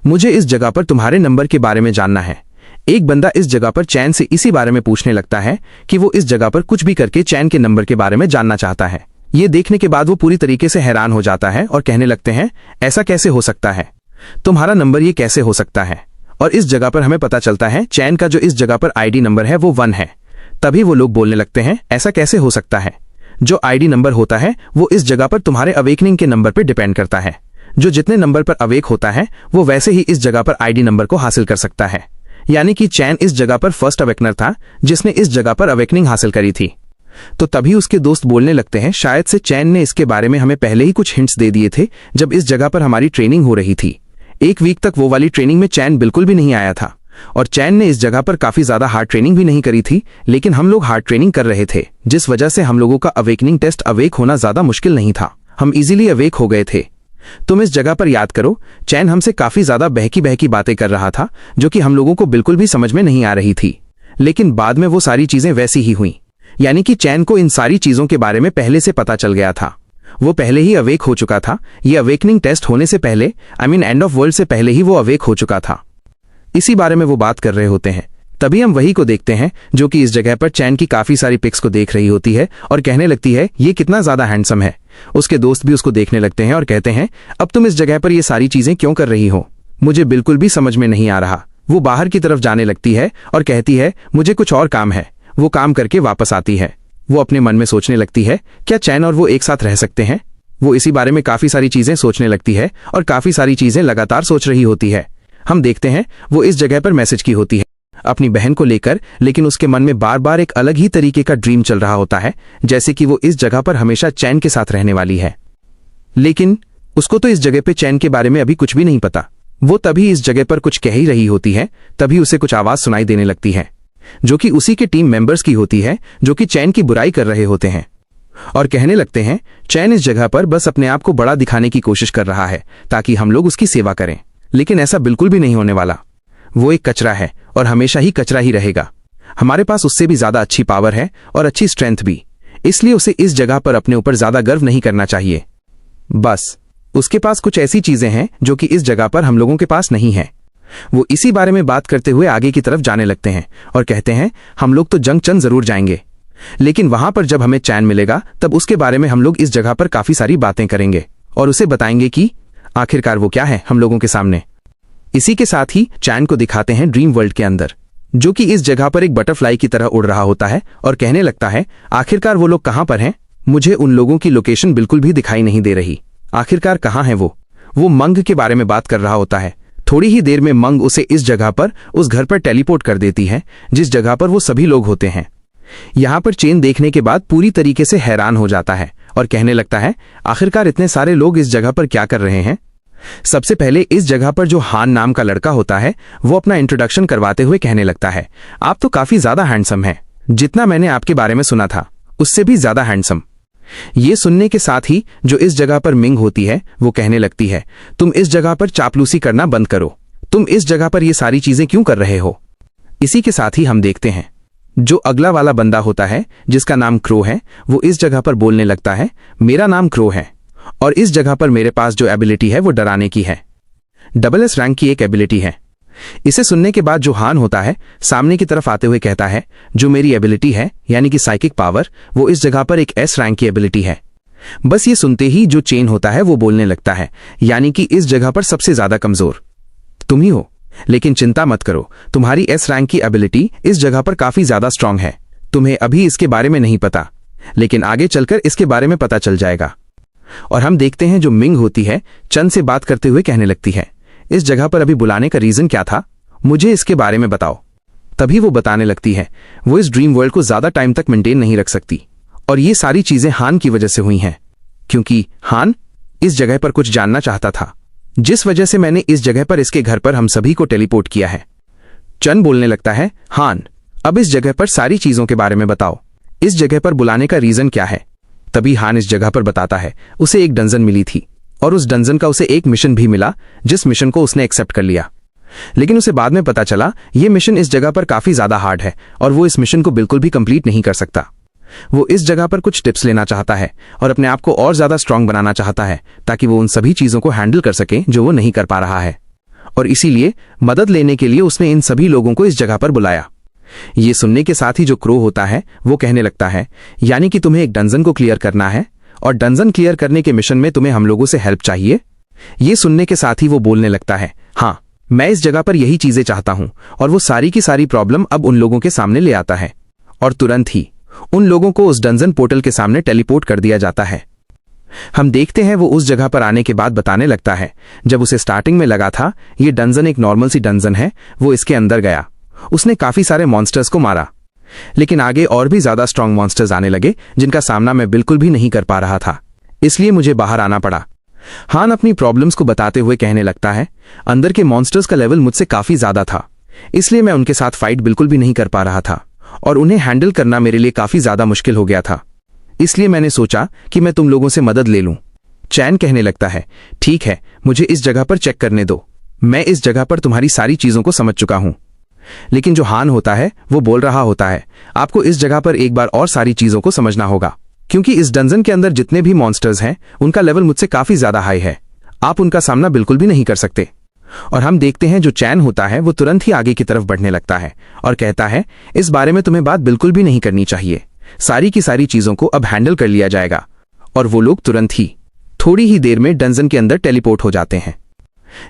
मुझे इस जगह पर तुम्हारे नंबर के बारे में जानना है। एक बंदा इस जगह पर चैन से इसी बारे में पूछने लगता है कि वो इस जगह पर कुछ भी करके चैन के नंबर के बारे में जानना चाहता है। ये देखने के बाद वो पूरी तरीके से हैरान हो जाता है और कहने लगते हैं, ऐसा कैसे हो सकता है, तुम्हारा नंबर ये कैसे हो सकता है। और इस जगह पर हमें पता चलता है चैन का जो इस जगह पर आईडी नंबर है वो 1 है। तभी वो लोग बोलने लगते हैं, ऐसा कैसे हो सकता है, जो आईडी नंबर होता है वो इस जगह पर तुम्हारे अवेकनिंग के नंबर पर डिपेंड करता है, जो जितने नंबर पर अवेक होता है वो वैसे ही इस जगह पर आईडी नंबर को हासिल कर सकता है। यानी कि चैन इस जगह पर फर्स्ट अवेकनर था जिसने इस जगह पर अवेकनिंग हासिल करी थी। तो तभी उसके दोस्त बोलने लगते हैं, शायद से चैन ने इसके बारे में हमें पहले ही कुछ हिंट्स दे दिए थे जब इस जगह पर हमारी ट्रेनिंग हो रही थी। 1 वीक तक वो वाली ट्रेनिंग में चैन बिल्कुल भी नहीं आया था और चैन ने इस जगह पर काफी ज्यादा हार्ड ट्रेनिंग भी नहीं करी थी, लेकिन हम लोग हार्ड ट्रेनिंग कर रहे थे, जिस वजह से हम लोगों का अवेकनिंग टेस्ट अवेक होना ज्यादा मुश्किल नहीं था, हम इजीली अवेक हो गए थे। तुम इस जगह पर याद करो, चैन हमसे काफी ज्यादा बहकी बहकी बातें कर रहा था जो कि हम लोगों को बिल्कुल भी समझ में नहीं आ रही थी, लेकिन बाद में वो सारी चीजें वैसी ही हुई। यानी कि चैन को इन सारी चीजों के बारे में पहले से पता चल गया था, वो पहले ही अवेक हो चुका था। ये अवेकनिंग टेस्ट होने से पहले, एंड ऑफ वर्ल्ड से पहले ही वो अवेक हो चुका था। इसी बारे में वो बात कर रहे होते हैं। तभी हम वही को देखते हैं जो कि इस जगह पर चैन की काफी सारी पिक्स को देख रही होती है और कहने लगती है, ये कितना ज्यादा हैंडसम है। उसके दोस्त भी उसको देखने लगते हैं और कहते हैं, अब तुम इस जगह पर ये सारी चीजें क्यों कर रही हो, मुझे बिल्कुल भी समझ में नहीं आ रहा। वो बाहर की तरफ जाने लगती है और कहती है, मुझे कुछ और काम है। वो काम करके वापस आती है। वो अपने मन में सोचने लगती है, क्या चैन और वो एक साथ रह सकते हैं। वो इसी बारे में काफी सारी चीजें सोचने लगती है और काफी सारी चीजें लगातार सोच रही होती है। हम देखते हैं वो इस जगह पर मैसेज की होती है अपनी बहन को लेकर, लेकिन उसके मन में बार बार एक अलग ही तरीके का ड्रीम चल रहा होता है, जैसे कि वो इस जगह पर हमेशा चैन के साथ रहने वाली है। लेकिन उसको तो इस जगह पे चैन के बारे में अभी कुछ भी नहीं पता। वो तभी इस जगह पर कुछ कह ही रही होती है, तभी उसे कुछ आवाज सुनाई देने लगती है, जो कि उसी के टीम मेंबर्स की होती है, जो कि चैन की बुराई कर रहे होते हैं और कहने लगते हैं चैन इस जगह पर बस अपने आप को बड़ा दिखाने की कोशिश कर रहा है ताकि हम लोग उसकी सेवा करें, लेकिन ऐसा बिल्कुल भी नहीं होने वाला। वो एक कचरा है और हमेशा ही कचरा ही रहेगा। हमारे पास उससे भी ज्यादा अच्छी पावर है और अच्छी स्ट्रेंथ भी, इसलिए उसे इस जगह पर अपने ऊपर ज्यादा गर्व नहीं करना चाहिए। बस उसके पास कुछ ऐसी चीजें हैं जो कि इस जगह पर हम लोगों के पास नहीं है। वो इसी बारे में बात करते हुए आगे की तरफ जाने लगते हैं और कहते हैं हम लोग तो जंक्शन जरूर जाएंगे, लेकिन वहां पर जब हमें चैन मिलेगा तब उसके बारे में हम लोग इस जगह पर काफी सारी बातें करेंगे और उसे बताएंगे कि आखिरकार वो क्या है हम लोगों के सामने। इसी के साथ ही चैन को दिखाते हैं ड्रीम वर्ल्ड के अंदर, जो कि इस जगह पर एक बटरफ्लाई की तरह उड़ रहा होता है और कहने लगता है आखिरकार वो लोग कहां पर हैं? मुझे उन लोगों की लोकेशन बिल्कुल भी दिखाई नहीं दे रही। आखिरकार कहां है वो? मंग के बारे में बात कर रहा होता है। थोड़ी ही देर में मंग उसे इस जगह पर उस घर पर टेलीपोर्ट कर देती है जिस जगह पर वो सभी लोग होते हैं। यहां पर चेन देखने के बाद पूरी तरीके से हैरान हो जाता है और कहने लगता है आखिरकार इतने सारे लोग इस जगह पर क्या कर रहे हैं। सबसे पहले इस जगह पर जो हान नाम का लड़का होता है वो अपना इंट्रोडक्शन करवाते हुए कहने लगता है आप तो काफी ज्यादा हैंडसम हैं, जितना मैंने आपके बारे में सुना था उससे भी ज्यादा हैंडसम। ये सुनने के साथ ही जो इस जगह पर मिंग होती है वो कहने लगती है तुम इस जगह पर चापलूसी करना बंद करो, तुम इस जगह पर ये सारी चीजें क्यों कर रहे हो। इसी के साथ ही हम देखते हैं जो अगला वाला बंदा होता है जिसका नाम क्रो है, वो इस जगह पर बोलने लगता है मेरा नाम क्रो है और इस जगह पर मेरे पास जो एबिलिटी है वो डराने की है, SS रैंक की एक एबिलिटी है। इसे सुनने के बाद जो हान होता है सामने की तरफ आते हुए कहता है जो मेरी एबिलिटी है यानी कि साइकिक पावर, वो इस जगह पर एक S रैंक की एबिलिटी है। बस ये सुनते ही जो चेन होता है वो बोलने लगता है यानी कि इस जगह पर सबसे ज्यादा कमजोर तुम ही हो, लेकिन चिंता मत करो, तुम्हारी S रैंक की एबिलिटी इस जगह पर काफी ज्यादा स्ट्रांग है। तुम्हें अभी इसके बारे में नहीं पता, लेकिन आगे चलकर इसके बारे में पता चल जाएगा। और हम देखते हैं जो मिंग होती है चंद से बात करते हुए कहने लगती है इस जगह पर अभी बुलाने का रीजन क्या था, मुझे इसके बारे में बताओ। तभी वो बताने लगती है वो इस ड्रीम वर्ल्ड को ज्यादा टाइम तक मेंटेन नहीं रख सकती और ये सारी चीजें हान की वजह से हुई हैं, क्योंकि हान इस जगह पर कुछ जानना चाहता था, जिस वजह से मैंने इस जगह पर इसके घर पर हम सभी को टेलीपोर्ट किया है। चंद बोलने लगता है हान अब इस जगह पर सारी चीजों के बारे में बताओ, इस जगह पर बुलाने का रीजन क्या है। तभी हान इस जगह पर बताता है उसे एक डंजन मिली थी और उस डंजन का उसे एक मिशन भी मिला, जिस मिशन को उसने एक्सेप्ट कर लिया। लेकिन उसे बाद में पता चला ये मिशन इस जगह पर काफी ज्यादा हार्ड है और वो इस मिशन को बिल्कुल भी कंप्लीट नहीं कर सकता। वो इस जगह पर कुछ टिप्स लेना चाहता है और अपने आप को और ज्यादा स्ट्रांग बनाना चाहता है ताकि वो उन सभी चीजों को हैंडल कर सके जो वो नहीं कर पा रहा है, और इसीलिए मदद लेने के लिए उसने इन सभी लोगों को इस जगह पर बुलाया। ये सुनने के साथ ही जो क्रो होता है वो कहने लगता है यानी कि तुम्हें एक डंजन को क्लियर करना है और डंजन क्लियर करने के मिशन में तुम्हें हम लोगों से हेल्प चाहिए। ये सुनने के साथ ही वो बोलने लगता है हाँ मैं इस जगह पर यही चीजें चाहता हूं, और वो सारी की सारी प्रॉब्लम अब उन लोगों के सामने ले आता है और तुरंत ही उन लोगों को उस डंजन पोर्टल के सामने टेलीपोर्ट कर दिया जाता है। हम देखते हैं वो उस जगह पर आने के बाद बताने लगता है जब उसे स्टार्टिंग में लगा था ये डंजन एक नॉर्मल सी डंजन है, वो इसके अंदर गया, उसने काफी सारे मॉन्स्टर्स को मारा, लेकिन आगे और भी ज्यादा स्ट्रांग मॉन्स्टर्स आने लगे जिनका सामना मैं बिल्कुल भी नहीं कर पा रहा था, इसलिए मुझे बाहर आना पड़ा। हान अपनी प्रॉब्लम्स को बताते हुए कहने लगता है अंदर के मॉन्स्टर्स का लेवल मुझसे काफी ज्यादा था, इसलिए मैं उनके साथ फाइट बिल्कुल भी नहीं कर पा रहा था और उन्हें हैंडल करना मेरे लिए काफी ज्यादा मुश्किल हो गया था, इसलिए मैंने सोचा कि मैं तुम लोगों से मदद ले लूं। चैन कहने लगता है ठीक है मुझे इस जगह पर चेक करने दो, मैं इस जगह पर तुम्हारी सारी चीजों को समझ चुका हूं। लेकिन जो हान होता है वो बोल रहा होता है आपको इस जगह पर एक बार और सारी चीजों को समझना होगा, क्योंकि इस डंजन के अंदर जितने भी मॉन्स्टर्स हैं उनका लेवल मुझसे काफी ज्यादा हाई है, आप उनका सामना बिल्कुल भी नहीं कर सकते। और हम देखते हैं जो चैन होता है वो तुरंत ही आगे की तरफ बढ़ने लगता है और कहता है इस बारे में तुम्हें बात बिल्कुल भी नहीं करनी चाहिए, सारी की सारी चीजों को अब हैंडल कर लिया जाएगा। और वो लोग तुरंत ही थोड़ी ही देर में डंजन के अंदर टेलीपोर्ट हो जाते हैं।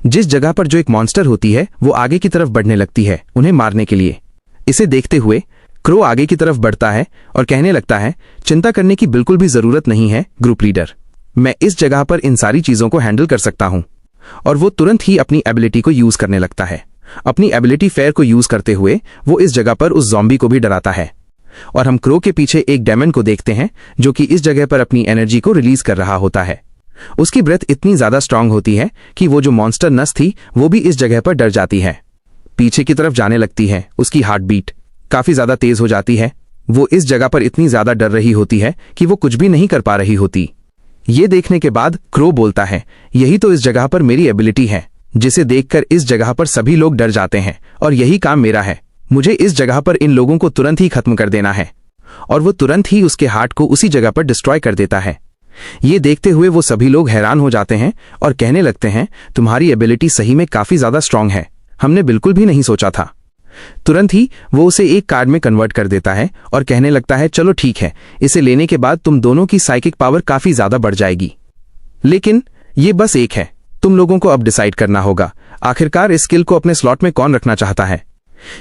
जिस जगह पर जो एक मॉन्स्टर होती है वो आगे की तरफ बढ़ने लगती है उन्हें मारने के लिए। इसे देखते हुए क्रो आगे की तरफ बढ़ता है और कहने लगता है चिंता करने की बिल्कुल भी जरूरत नहीं है ग्रुप लीडर, मैं इस जगह पर इन सारी चीजों को हैंडल कर सकता हूं। और वो तुरंत ही अपनी एबिलिटी को यूज करने लगता है। अपनी एबिलिटी फेयर को यूज करते हुए वो इस जगह पर उस ज़ॉम्बी को भी डराता है। और हम क्रो के पीछे एक डेमन को देखते हैं जो कि इस जगह पर अपनी एनर्जी को रिलीज कर रहा होता है। उसकी ब्रेथ इतनी ज्यादा स्ट्रांग होती है कि वो जो मॉन्स्टर नस थी वो भी इस जगह पर डर जाती है, पीछे की तरफ जाने लगती है। उसकी हार्ट बीट काफी ज्यादा तेज हो जाती है। वो इस जगह पर इतनी ज्यादा डर रही होती है कि वो कुछ भी नहीं कर पा रही होती। ये देखने के बाद क्रो बोलता है, यही तो इस जगह पर मेरी एबिलिटी है, जिसे देखकर इस जगह पर सभी लोग डर जाते हैं और यही काम मेरा है। मुझे इस जगह पर इन लोगों को तुरंत ही खत्म कर देना है। और वो तुरंत ही उसके हार्ट को उसी जगह पर डिस्ट्रॉय कर देता है। ये देखते हुए वो सभी लोग हैरान हो जाते हैं और कहने लगते हैं, तुम्हारी एबिलिटी सही में काफी ज्यादा स्ट्रांग है, हमने बिल्कुल भी नहीं सोचा था। तुरंत ही वो उसे एक कार्ड में कन्वर्ट कर देता है और कहने लगता है, चलो ठीक है, इसे लेने के बाद तुम दोनों की साइकिक पावर काफी ज्यादा बढ़ जाएगी। लेकिन ये बस एक है, तुम लोगों को अब डिसाइड करना होगा आखिरकार इस स्किल को अपने स्लॉट में कौन रखना चाहता है।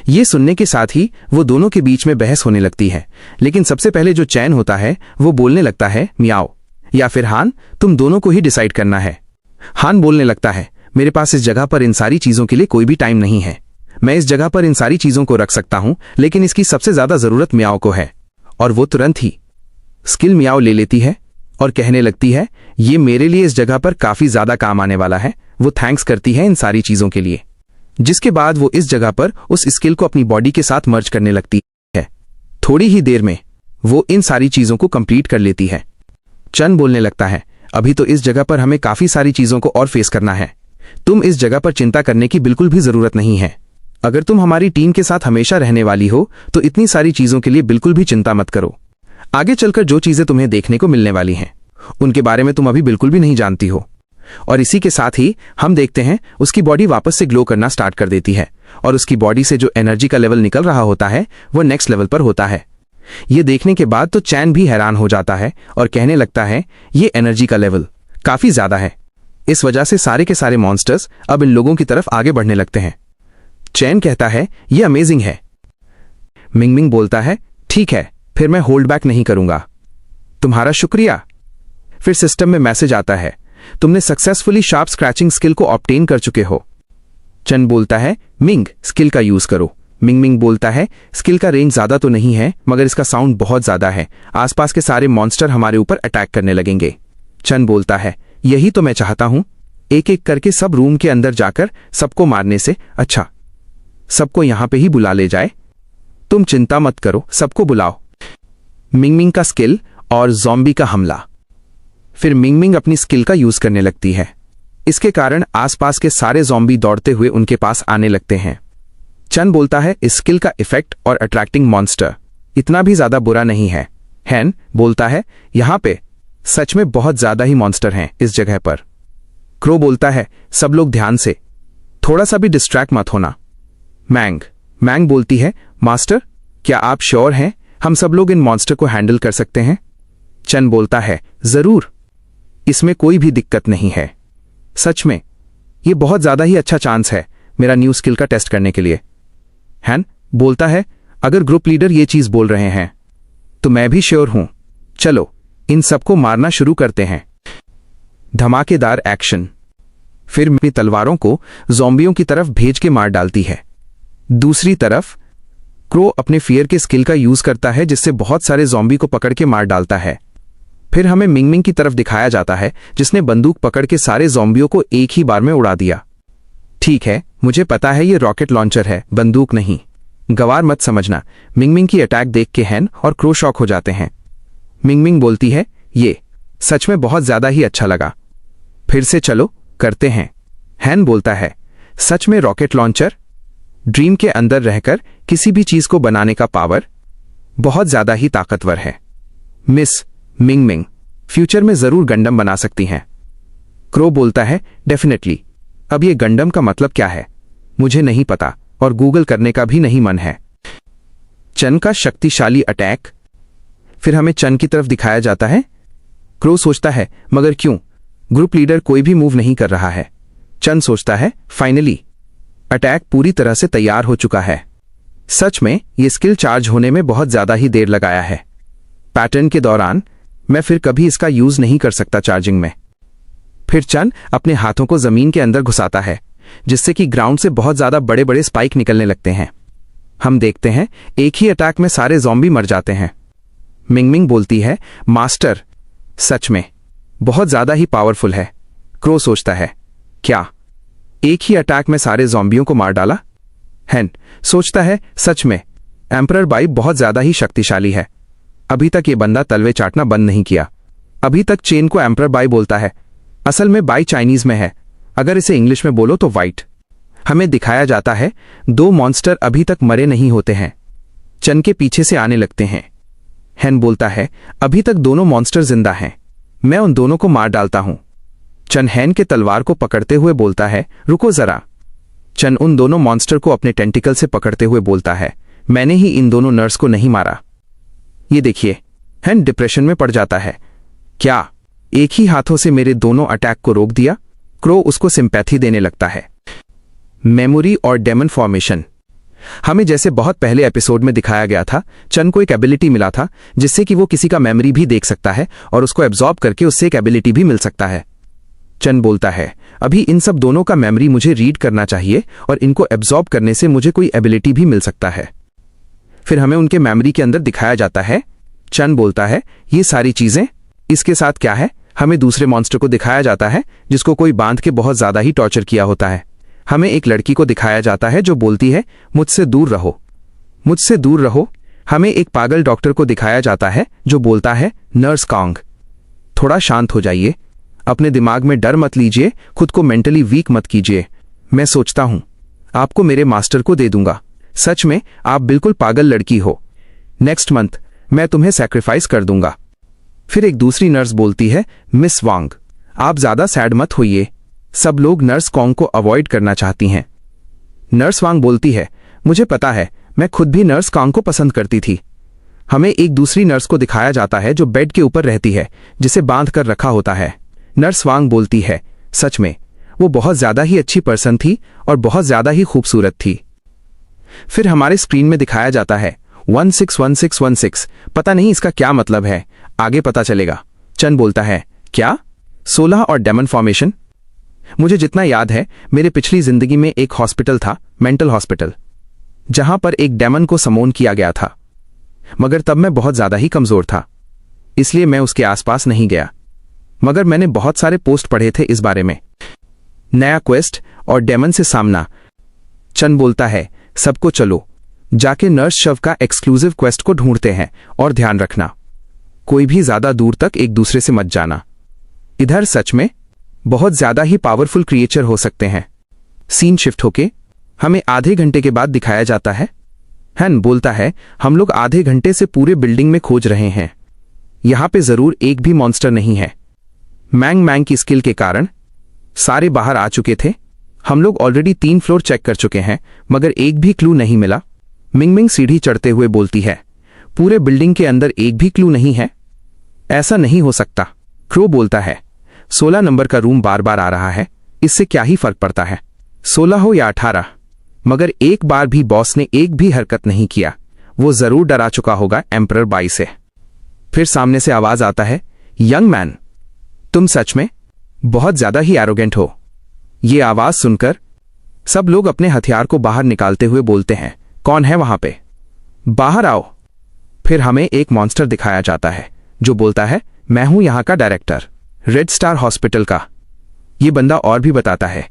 ये सुनने के साथ ही वो दोनों के बीच में बहस होने लगती है। लेकिन सबसे पहले जो चैन होता है वो बोलने लगता है, मियाओ या फिर हान, तुम दोनों को ही डिसाइड करना है। हान बोलने लगता है, मेरे पास इस जगह पर इन सारी चीजों के लिए कोई भी टाइम नहीं है। मैं इस जगह पर इन सारी चीजों को रख सकता हूं, लेकिन इसकी सबसे ज्यादा जरूरत मियाओ को है। और वो तुरंत ही स्किल मियाओ ले लेती है और कहने लगती है, ये मेरे लिए इस जगह पर काफी ज्यादा काम आने वाला है। वो थैंक्स करती है इन सारी चीजों के लिए, जिसके बाद वो इस जगह पर उस स्किल को अपनी बॉडी के साथ मर्ज करने लगती है। थोड़ी ही देर में वो इन सारी चीजों को कंप्लीट कर लेती है। चन बोलने लगता है, अभी तो इस जगह पर हमें काफी सारी चीजों को और फेस करना है। तुम इस जगह पर चिंता करने की बिल्कुल भी जरूरत नहीं है। अगर तुम हमारी टीम के साथ हमेशा रहने वाली हो तो इतनी सारी चीजों के लिए बिल्कुल भी चिंता मत करो। आगे चलकर जो चीजें तुम्हें देखने को मिलने वाली हैं उनके बारे में तुम अभी बिल्कुल भी नहीं जानती हो। और इसी के साथ ही हम देखते हैं उसकी बॉडी वापस से ग्लो करना स्टार्ट कर देती है और उसकी बॉडी से जो एनर्जी का लेवल निकल रहा होता है वो नेक्स्ट लेवल पर होता है। ये देखने के बाद तो चैन भी हैरान हो जाता है और कहने लगता है, ये एनर्जी का लेवल काफी ज्यादा है। इस वजह से सारे के सारे मॉन्स्टर्स अब इन लोगों की तरफ आगे बढ़ने लगते हैं। चैन कहता है, ये अमेजिंग है। मिंगमिंग बोलता है, ठीक है, फिर मैं होल्ड बैक नहीं करूंगा। तुम्हारा शुक्रिया। फिर सिस्टम में मैसेज आता है, तुमने सक्सेसफुली शार्प स्क्रैचिंग स्किल को ऑब्टेन कर चुके हो। चन बोलता है, मिंग स्किल का यूज करो। मिंगमिंग बोलता है, स्किल का रेंज ज्यादा तो नहीं है मगर इसका साउंड बहुत ज्यादा है, आसपास के सारे मॉन्स्टर हमारे ऊपर अटैक करने लगेंगे। चन बोलता है, यही तो मैं चाहता हूं, एक एक करके सब रूम के अंदर जाकर सबको मारने से अच्छा सबको यहां पे ही बुला ले जाए। तुम चिंता मत करो, सबको बुलाओ। मिंगमिंग का स्किल और ज़ॉम्बी का हमला। फिर मिंगमिंग अपनी स्किल का यूज करने लगती है। इसके कारण आसपास के सारे ज़ॉम्बी दौड़ते हुए उनके पास आने लगते हैं। चन बोलता है, इस स्किल का इफेक्ट और अट्रैक्टिंग मॉन्स्टर इतना भी ज्यादा बुरा नहीं है। हैन बोलता है, यहां पे सच में बहुत ज्यादा ही मॉन्स्टर हैं इस जगह पर। क्रो बोलता है, सब लोग ध्यान से, थोड़ा सा भी डिस्ट्रैक्ट मत होना। मैंग बोलती है, मास्टर क्या आप श्योर हैं हम सब लोग इन मॉन्स्टर को हैंडल कर सकते हैं? चन बोलता है, जरूर, इसमें कोई भी दिक्कत नहीं है। सच में ये बहुत ज्यादा ही अच्छा चांस है मेरा न्यू स्किल का टेस्ट करने के लिए। हैन बोलता है, अगर ग्रुप लीडर ये चीज बोल रहे हैं तो मैं भी श्योर हूं। चलो इन सबको मारना शुरू करते हैं। धमाकेदार एक्शन। फिर अपनी तलवारों को ज़ॉम्बियों की तरफ भेज के मार डालती है। दूसरी तरफ क्रो अपने फियर के स्किल का यूज करता है जिससे बहुत सारे ज़ॉम्बी को पकड़ के मार डालता है। फिर हमें मिंगमिंग की तरफ दिखाया जाता है जिसने बंदूक पकड़ के सारे ज़ॉम्बियों को एक ही बार में उड़ा दिया। ठीक है, मुझे पता है ये रॉकेट लॉन्चर है, बंदूक नहीं, गवार मत समझना। मिंगमिंग की अटैक देख के हैन और क्रो शॉक हो जाते हैं। मिंगमिंग बोलती है, ये सच में बहुत ज्यादा ही अच्छा लगा, फिर से चलो करते हैं। हैन बोलता है, सच में रॉकेट लॉन्चर, ड्रीम के अंदर रहकर किसी भी चीज को बनाने का पावर बहुत ज्यादा ही ताकतवर है। मिस मिंगमिंग फ्यूचर में जरूर गंडम बना सकती हैं। क्रो बोलता है, डेफिनेटली। अब ये गंडम का मतलब क्या है मुझे नहीं पता और गूगल करने का भी नहीं मन है। चन का शक्तिशाली अटैक। फिर हमें चन की तरफ दिखाया जाता है। क्रो सोचता है, मगर क्यों ग्रुप लीडर कोई भी मूव नहीं कर रहा है। चन सोचता है, फाइनली अटैक पूरी तरह से तैयार हो चुका है। सच में ये स्किल चार्ज होने में बहुत ज्यादा ही देर लगाया है। पैटर्न के दौरान मैं फिर कभी इसका यूज नहीं कर सकता चार्जिंग में। फिर चन अपने हाथों को जमीन के अंदर घुसाता है, जिससे कि ग्राउंड से बहुत ज्यादा बड़े बड़े स्पाइक निकलने लगते हैं। हम देखते हैं एक ही अटैक में सारे ज़ॉम्बी मर जाते हैं। मिंगमिंग बोलती है, मास्टर सच में बहुत ज्यादा ही पावरफुल है। क्रो सोचता है, क्या एक ही अटैक में सारे ज़ॉम्बियों को मार डाला? हैन सोचता है, सच में एम्परर बाई बहुत ज्यादा ही शक्तिशाली है। अभी तक ये बंदा तलवे चाटना बंद नहीं किया। अभी तक चेन को एम्परर बाई बोलता है, असल में बाई चाइनीज में है, अगर इसे इंग्लिश में बोलो तो वाइट। हमें दिखाया जाता है 2 मॉन्स्टर अभी तक मरे नहीं होते हैं, चन के पीछे से आने लगते हैं। हैन बोलता है, अभी तक दोनों मॉन्स्टर जिंदा हैं, मैं उन दोनों को मार डालता हूं। चन हैन के तलवार को पकड़ते हुए बोलता है, रुको जरा। चन उन दोनों मॉन्स्टर को अपने टेंटिकल से पकड़ते हुए बोलता है, मैंने ही इन दोनों नर्स को नहीं मारा। ये देखिए। हैन डिप्रेशन में पड़ जाता है, क्या एक ही हाथों से मेरे दोनों अटैक को रोक दिया? क्रो उसको सिंपैथी देने लगता है। मेमोरी और डेमन फॉर्मेशन। हमें जैसे बहुत पहले एपिसोड में दिखाया गया था, चन को एक एबिलिटी मिला था जिससे कि वो किसी का मेमोरी भी देख सकता है और उसको एब्जॉर्ब करके उससे एक एबिलिटी भी मिल सकता है। चन बोलता है, अभी इन सब दोनों का मेमोरी मुझे रीड करना चाहिए और इनको एब्जॉर्ब करने से मुझे कोई एबिलिटी भी मिल सकता है। फिर हमें उनके मेमोरी के अंदर दिखाया जाता है। चन बोलता है, ये सारी चीजें इसके साथ क्या है? हमें दूसरे मॉन्स्टर को दिखाया जाता है जिसको कोई बांध के बहुत ज्यादा ही टॉर्चर किया होता है। हमें एक लड़की को दिखाया जाता है जो बोलती है, मुझसे दूर रहो, मुझसे दूर रहो। हमें एक पागल डॉक्टर को दिखाया जाता है जो बोलता है, नर्स कांग थोड़ा शांत हो जाइए, अपने दिमाग में डर मत लीजिए, खुद को मेंटली वीक मत कीजिए। मैं सोचता हूं आपको मेरे मास्टर को दे दूंगा। सच में आप बिल्कुल पागल लड़की हो। नेक्स्ट मंथ मैं तुम्हें सैक्रिफाइस कर दूंगा। फिर एक दूसरी नर्स बोलती है, मिस वांग आप ज्यादा सैड मत होइए, सब लोग नर्स कॉन्ग को अवॉइड करना चाहती हैं। नर्स वांग बोलती है, मुझे पता है, मैं खुद भी नर्स कॉन्ग को पसंद करती थी। हमें एक दूसरी नर्स को दिखाया जाता है जो बेड के ऊपर रहती है, जिसे बांध कर रखा होता है। नर्स वांग बोलती है, सच में वो बहुत ज्यादा ही अच्छी पर्सन थी और बहुत ज्यादा ही खूबसूरत थी। फिर हमारे स्क्रीन में दिखाया जाता है 161616। पता नहीं इसका क्या मतलब है, आगे पता चलेगा। चन बोलता है, क्या 16 और डेमन फॉर्मेशन? मुझे जितना याद है मेरे पिछली जिंदगी में एक हॉस्पिटल था, मेंटल हॉस्पिटल, जहां पर एक डेमन को समोन किया गया था, मगर तब मैं बहुत ज्यादा ही कमजोर था, इसलिए मैं उसके आसपास नहीं गया, मगर मैंने बहुत सारे पोस्ट पढ़े थे इस बारे में। नया क्वेस्ट और डेमन से सामना। चन बोलता है, सबको चलो जाके नर्स शव का एक्सक्लूसिव क्वेस्ट को ढूंढते हैं, और ध्यान रखना कोई भी ज्यादा दूर तक एक दूसरे से मत जाना, इधर सच में बहुत ज्यादा ही पावरफुल क्रिएचर हो सकते हैं। सीन शिफ्ट होके हमें आधे घंटे के बाद दिखाया जाता है। हैन बोलता है, हम लोग आधे घंटे से पूरे बिल्डिंग में खोज रहे हैं, यहां पे जरूर एक भी मॉन्स्टर नहीं है। मैंग मैंग की स्किल के कारण सारे बाहर आ चुके थे। हम लोग ऑलरेडी 3 फ्लोर चेक कर चुके हैं, मगर एक भी क्लू नहीं मिला। मिंगमिंग सीढ़ी चढ़ते हुए बोलती है, पूरे बिल्डिंग के अंदर एक भी क्लू नहीं है, ऐसा नहीं हो सकता। क्रो बोलता है, 16 नंबर का रूम बार बार आ रहा है, इससे क्या ही फर्क पड़ता है, 16 हो या 18, मगर एक बार भी बॉस ने एक भी हरकत नहीं किया, वो जरूर डरा चुका होगा एम्परर बाई से। फिर सामने से आवाज आता है, यंग मैन तुम सच में बहुत ज्यादा ही एरोगेंट हो। ये आवाज सुनकर सब लोग अपने हथियार को बाहर निकालते हुए बोलते हैं, कौन है वहां पे, बाहर आओ। फिर हमें एक मॉन्स्टर दिखाया जाता है जो बोलता है, मैं हूं यहां का डायरेक्टर, रेड स्टार हॉस्पिटल का। ये बंदा और भी बताता है,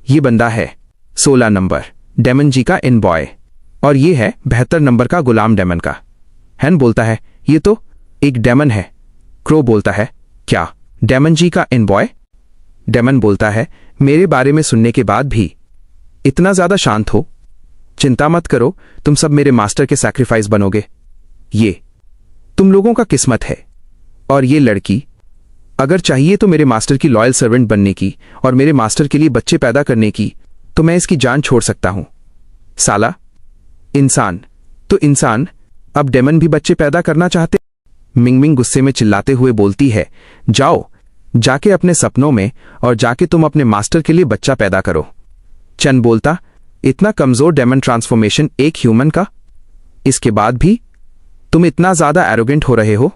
ये बंदा है 16 नंबर डेमन जी का इन बॉय, और ये है 72 नंबर का गुलाम डेमन का। हैन बोलता है, ये तो एक डेमन है। क्रो बोलता है, क्या डेमन जी का इन बॉय? डेमन बोलता है, मेरे बारे में सुनने के बाद भी इतना ज्यादा शांत हो, चिंता मत करो, तुम सब मेरे मास्टर के सैक्रिफाइस बनोगे, ये तुम लोगों का किस्मत है। और ये लड़की अगर चाहिए तो मेरे मास्टर की लॉयल सर्वेंट बनने की और मेरे मास्टर के लिए बच्चे पैदा करने की, तो मैं इसकी जान छोड़ सकता हूं। साला इंसान तो इंसान, अब डेमन भी बच्चे पैदा करना चाहते। मिंगमिंग गुस्से में चिल्लाते हुए बोलती है, जाओ जाके अपने सपनों में और जाके तुम अपने मास्टर के लिए बच्चा पैदा करो। चन बोलता, इतना कमजोर डेमन ट्रांसफॉर्मेशन एक ह्यूमन का, इसके बाद भी तुम इतना ज्यादा एरोगेंट हो रहे हो।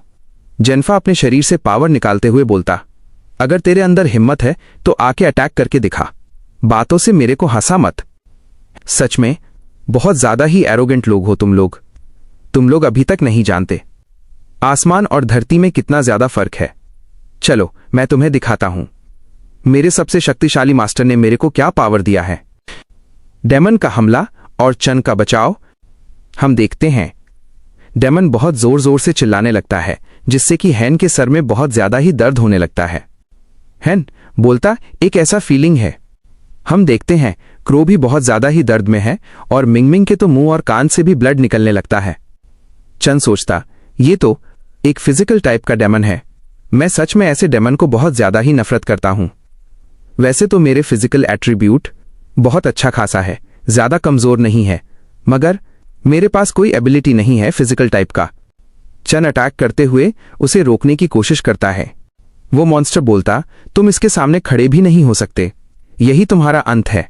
जेनफा अपने शरीर से पावर निकालते हुए बोलता, अगर तेरे अंदर हिम्मत है तो आके अटैक करके दिखा, बातों से मेरे को हंसा मत। सच में बहुत ज्यादा ही एरोगेंट लोग हो तुम लोग अभी तक नहीं जानते आसमान और धरती में कितना ज्यादा फर्क है। चलो मैं तुम्हें दिखाता हूं मेरे सबसे शक्तिशाली मास्टर ने मेरे को क्या पावर दिया है। डेमन का हमला और चन का बचाव। हम देखते हैं डेमन बहुत जोर जोर से चिल्लाने लगता है, जिससे कि हैन के सर में बहुत ज्यादा ही दर्द होने लगता है। हैन बोलता, एक ऐसा फीलिंग है। हम देखते हैं क्रो भी बहुत ज्यादा ही दर्द में है और मिंगमिंग के तो मुंह और कान से भी ब्लड निकलने लगता है। चन सोचता, ये तो एक फिजिकल टाइप का डेमन है। मैं सच में ऐसे डेमन को बहुत ज्यादा ही नफरत करता हूं। वैसे तो मेरे फिजिकल एट्रीब्यूट बहुत अच्छा खासा है, ज्यादा कमजोर नहीं है, मगर मेरे पास कोई एबिलिटी नहीं है फिजिकल टाइप का। चन अटैक करते हुए उसे रोकने की कोशिश करता है। वो मॉन्स्टर बोलता, तुम इसके सामने खड़े भी नहीं हो सकते, यही तुम्हारा अंत है।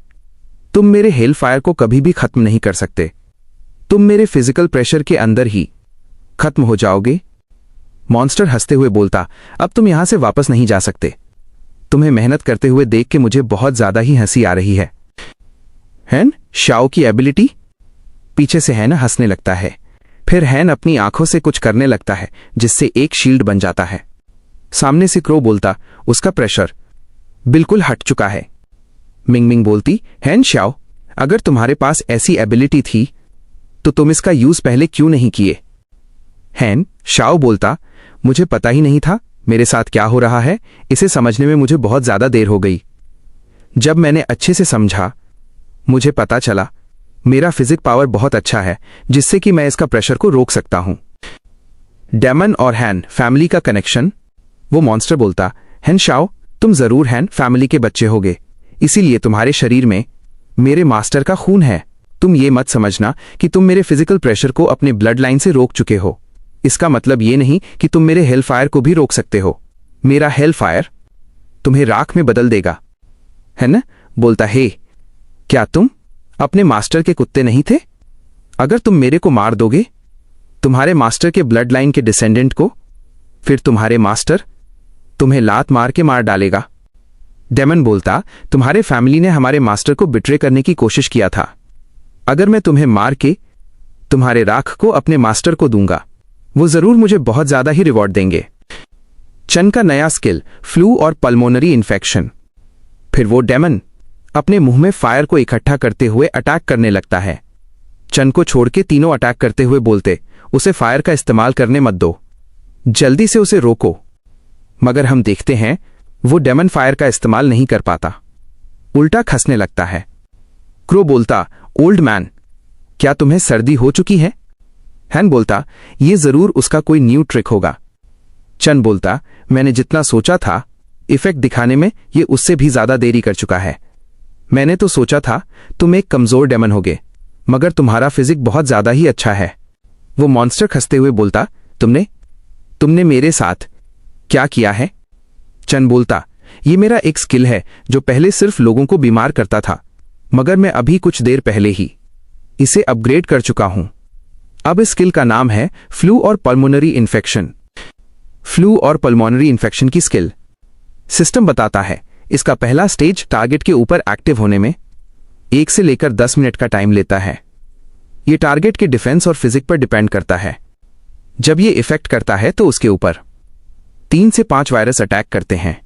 तुम मेरे हेल फायर को कभी भी खत्म नहीं कर सकते, तुम मेरे फिजिकल प्रेशर के अंदर ही खत्म हो जाओगे। मॉन्स्टर हंसते हुए बोलता, अब तुम यहां से वापस नहीं जा सकते। तुम्हें मेहनत करते हुए देख के मुझे बहुत ज्यादा ही हंसी आ रही है। हैन शाओ की एबिलिटी। पीछे से हैन हंसने लगता है, फिर हैन अपनी आंखों से कुछ करने लगता है जिससे एक शील्ड बन जाता है। सामने से क्रो बोलता, उसका प्रेशर बिल्कुल हट चुका है। मिंगमिंग बोलती, हैन शाओ, अगर तुम्हारे पास ऐसी एबिलिटी थी तो तुम इसका यूज पहले क्यों नहीं किए। हैन शाओ बोलता, मुझे पता ही नहीं था मेरे साथ क्या हो रहा है, इसे समझने में मुझे बहुत ज्यादा देर हो गई। जब मैंने अच्छे से समझा मुझे पता चला मेरा फिजिक पावर बहुत अच्छा है, जिससे कि मैं इसका प्रेशर को रोक सकता हूं। डेमन और हैन फैमिली का कनेक्शन। वो मॉन्स्टर बोलता, हैन शाओ, तुम जरूर हैन फैमिली के बच्चे होगे, इसीलिए तुम्हारे शरीर में मेरे मास्टर का खून है। तुम ये मत समझना कि तुम मेरे फिजिकल प्रेशर को अपने ब्लड लाइन से रोक चुके हो। इसका मतलब ये नहीं कि तुम मेरे हेल फायर को भी रोक सकते हो। मेरा हेल फायर तुम्हें राख में बदल देगा। है ना? बोलता, हे क्या तुम अपने मास्टर के कुत्ते नहीं थे? अगर तुम मेरे को मार दोगे, तुम्हारे मास्टर के ब्लड लाइन के डिसेंडेंट को, फिर तुम्हारे मास्टर तुम्हें लात मार के मार डालेगा। डेमन बोलता, तुम्हारे फैमिली ने हमारे मास्टर को बिट्रे करने की कोशिश किया था। अगर मैं तुम्हें मार के तुम्हारे राख को अपने मास्टर को दूंगा, वो जरूर मुझे बहुत ज्यादा ही रिवॉर्ड देंगे। चन का नया स्किल, फ्लू और पल्मोनरी इन्फेक्शन। फिर वो डेमन अपने मुंह में फायर को इकट्ठा करते हुए अटैक करने लगता है। चन को छोड़ के तीनों अटैक करते हुए बोलते, उसे फायर का इस्तेमाल करने मत दो, जल्दी से उसे रोको। मगर हम देखते हैं वो डेमन फायर का इस्तेमाल नहीं कर पाता, उल्टा खसने लगता है। क्रो बोलता, ओल्ड मैन, क्या तुम्हें सर्दी हो चुकी है? हैन बोलता, ये जरूर उसका कोई न्यू ट्रिक होगा। चन बोलता, मैंने जितना सोचा था इफेक्ट दिखाने में ये उससे भी ज्यादा देरी कर चुका है। मैंने तो सोचा था तुम एक कमजोर डेमन होगे, मगर तुम्हारा फिजिक बहुत ज्यादा ही अच्छा है। वो मॉन्स्टर खसते हुए बोलता, तुमने मेरे साथ क्या किया है? चन बोलता, ये मेरा एक स्किल है जो पहले सिर्फ लोगों को बीमार करता था, मगर मैं अभी कुछ देर पहले ही इसे अपग्रेड कर चुका हूं। अब इस स्किल का नाम है फ्लू और पल्मोनरी इन्फेक्शन। फ्लू और पल्मोनरी इन्फेक्शन की स्किल सिस्टम बताता है, इसका पहला स्टेज टारगेट के ऊपर एक्टिव होने में 1 से लेकर 10 मिनट का टाइम लेता है। यह टारगेट के डिफेंस और फिजिक पर डिपेंड करता है। जब यह इफेक्ट करता है तो उसके ऊपर 3 से 5 वायरस अटैक करते हैं।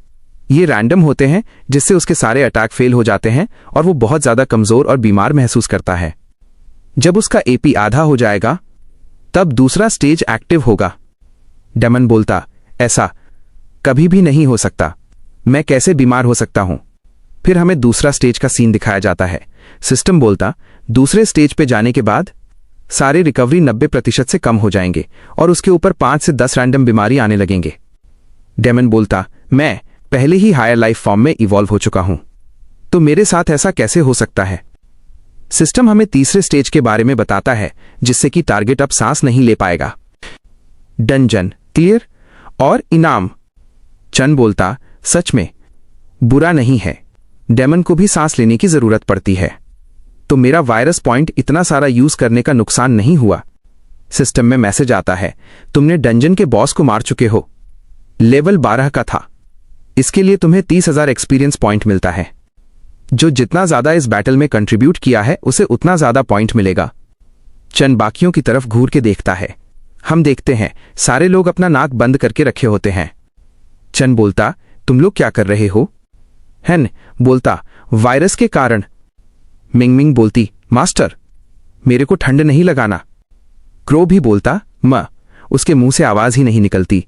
ये रैंडम होते हैं, जिससे उसके सारे अटैक फेल हो जाते हैं और वो बहुत ज्यादा कमजोर और बीमार महसूस करता है। जब उसका एपी आधा हो जाएगा तब दूसरा स्टेज एक्टिव होगा। डेमन बोलता, ऐसा कभी भी नहीं हो सकता, मैं कैसे बीमार हो सकता हूं? फिर हमें दूसरा स्टेज का सीन दिखाया जाता है। सिस्टम बोलता, दूसरे स्टेज पे जाने के बाद सारे रिकवरी 90% से कम हो जाएंगे और उसके ऊपर 5 से 10 रैंडम बीमारी आने लगेंगे। डेमन बोलता, मैं पहले ही हायर लाइफ फॉर्म में इवॉल्व हो चुका हूं, तो मेरे साथ ऐसा कैसे हो सकता है? सिस्टम हमें तीसरे स्टेज के बारे में बताता है, जिससे कि टारगेट अब सांस नहीं ले पाएगा। डंजन क्लियर और इनाम। चन बोलता, सच में बुरा नहीं है, डेमन को भी सांस लेने की जरूरत पड़ती है, तो मेरा वायरस पॉइंट इतना सारा यूज करने का नुकसान नहीं हुआ। सिस्टम में मैसेज आता है, तुमने डंजन के बॉस को मार चुके हो, लेवल 12 का था। इसके लिए तुम्हें 30,000 एक्सपीरियंस पॉइंट मिलता है। जो जितना ज्यादा इस बैटल में कंट्रीब्यूट किया है उसे उतना ज्यादा पॉइंट मिलेगा। चन बाकियों की तरफ घूर के देखता है। हम देखते हैं सारे लोग अपना नाक बंद करके रखे होते हैं। चन बोलता, तुम लोग क्या कर रहे हो? हैन बोलता, वायरस के कारण। मिंगमिंग बोलती, मास्टर मेरे को ठंड नहीं लगाना। क्रो भी बोलता, म उसके मुंह से आवाज ही नहीं निकलती।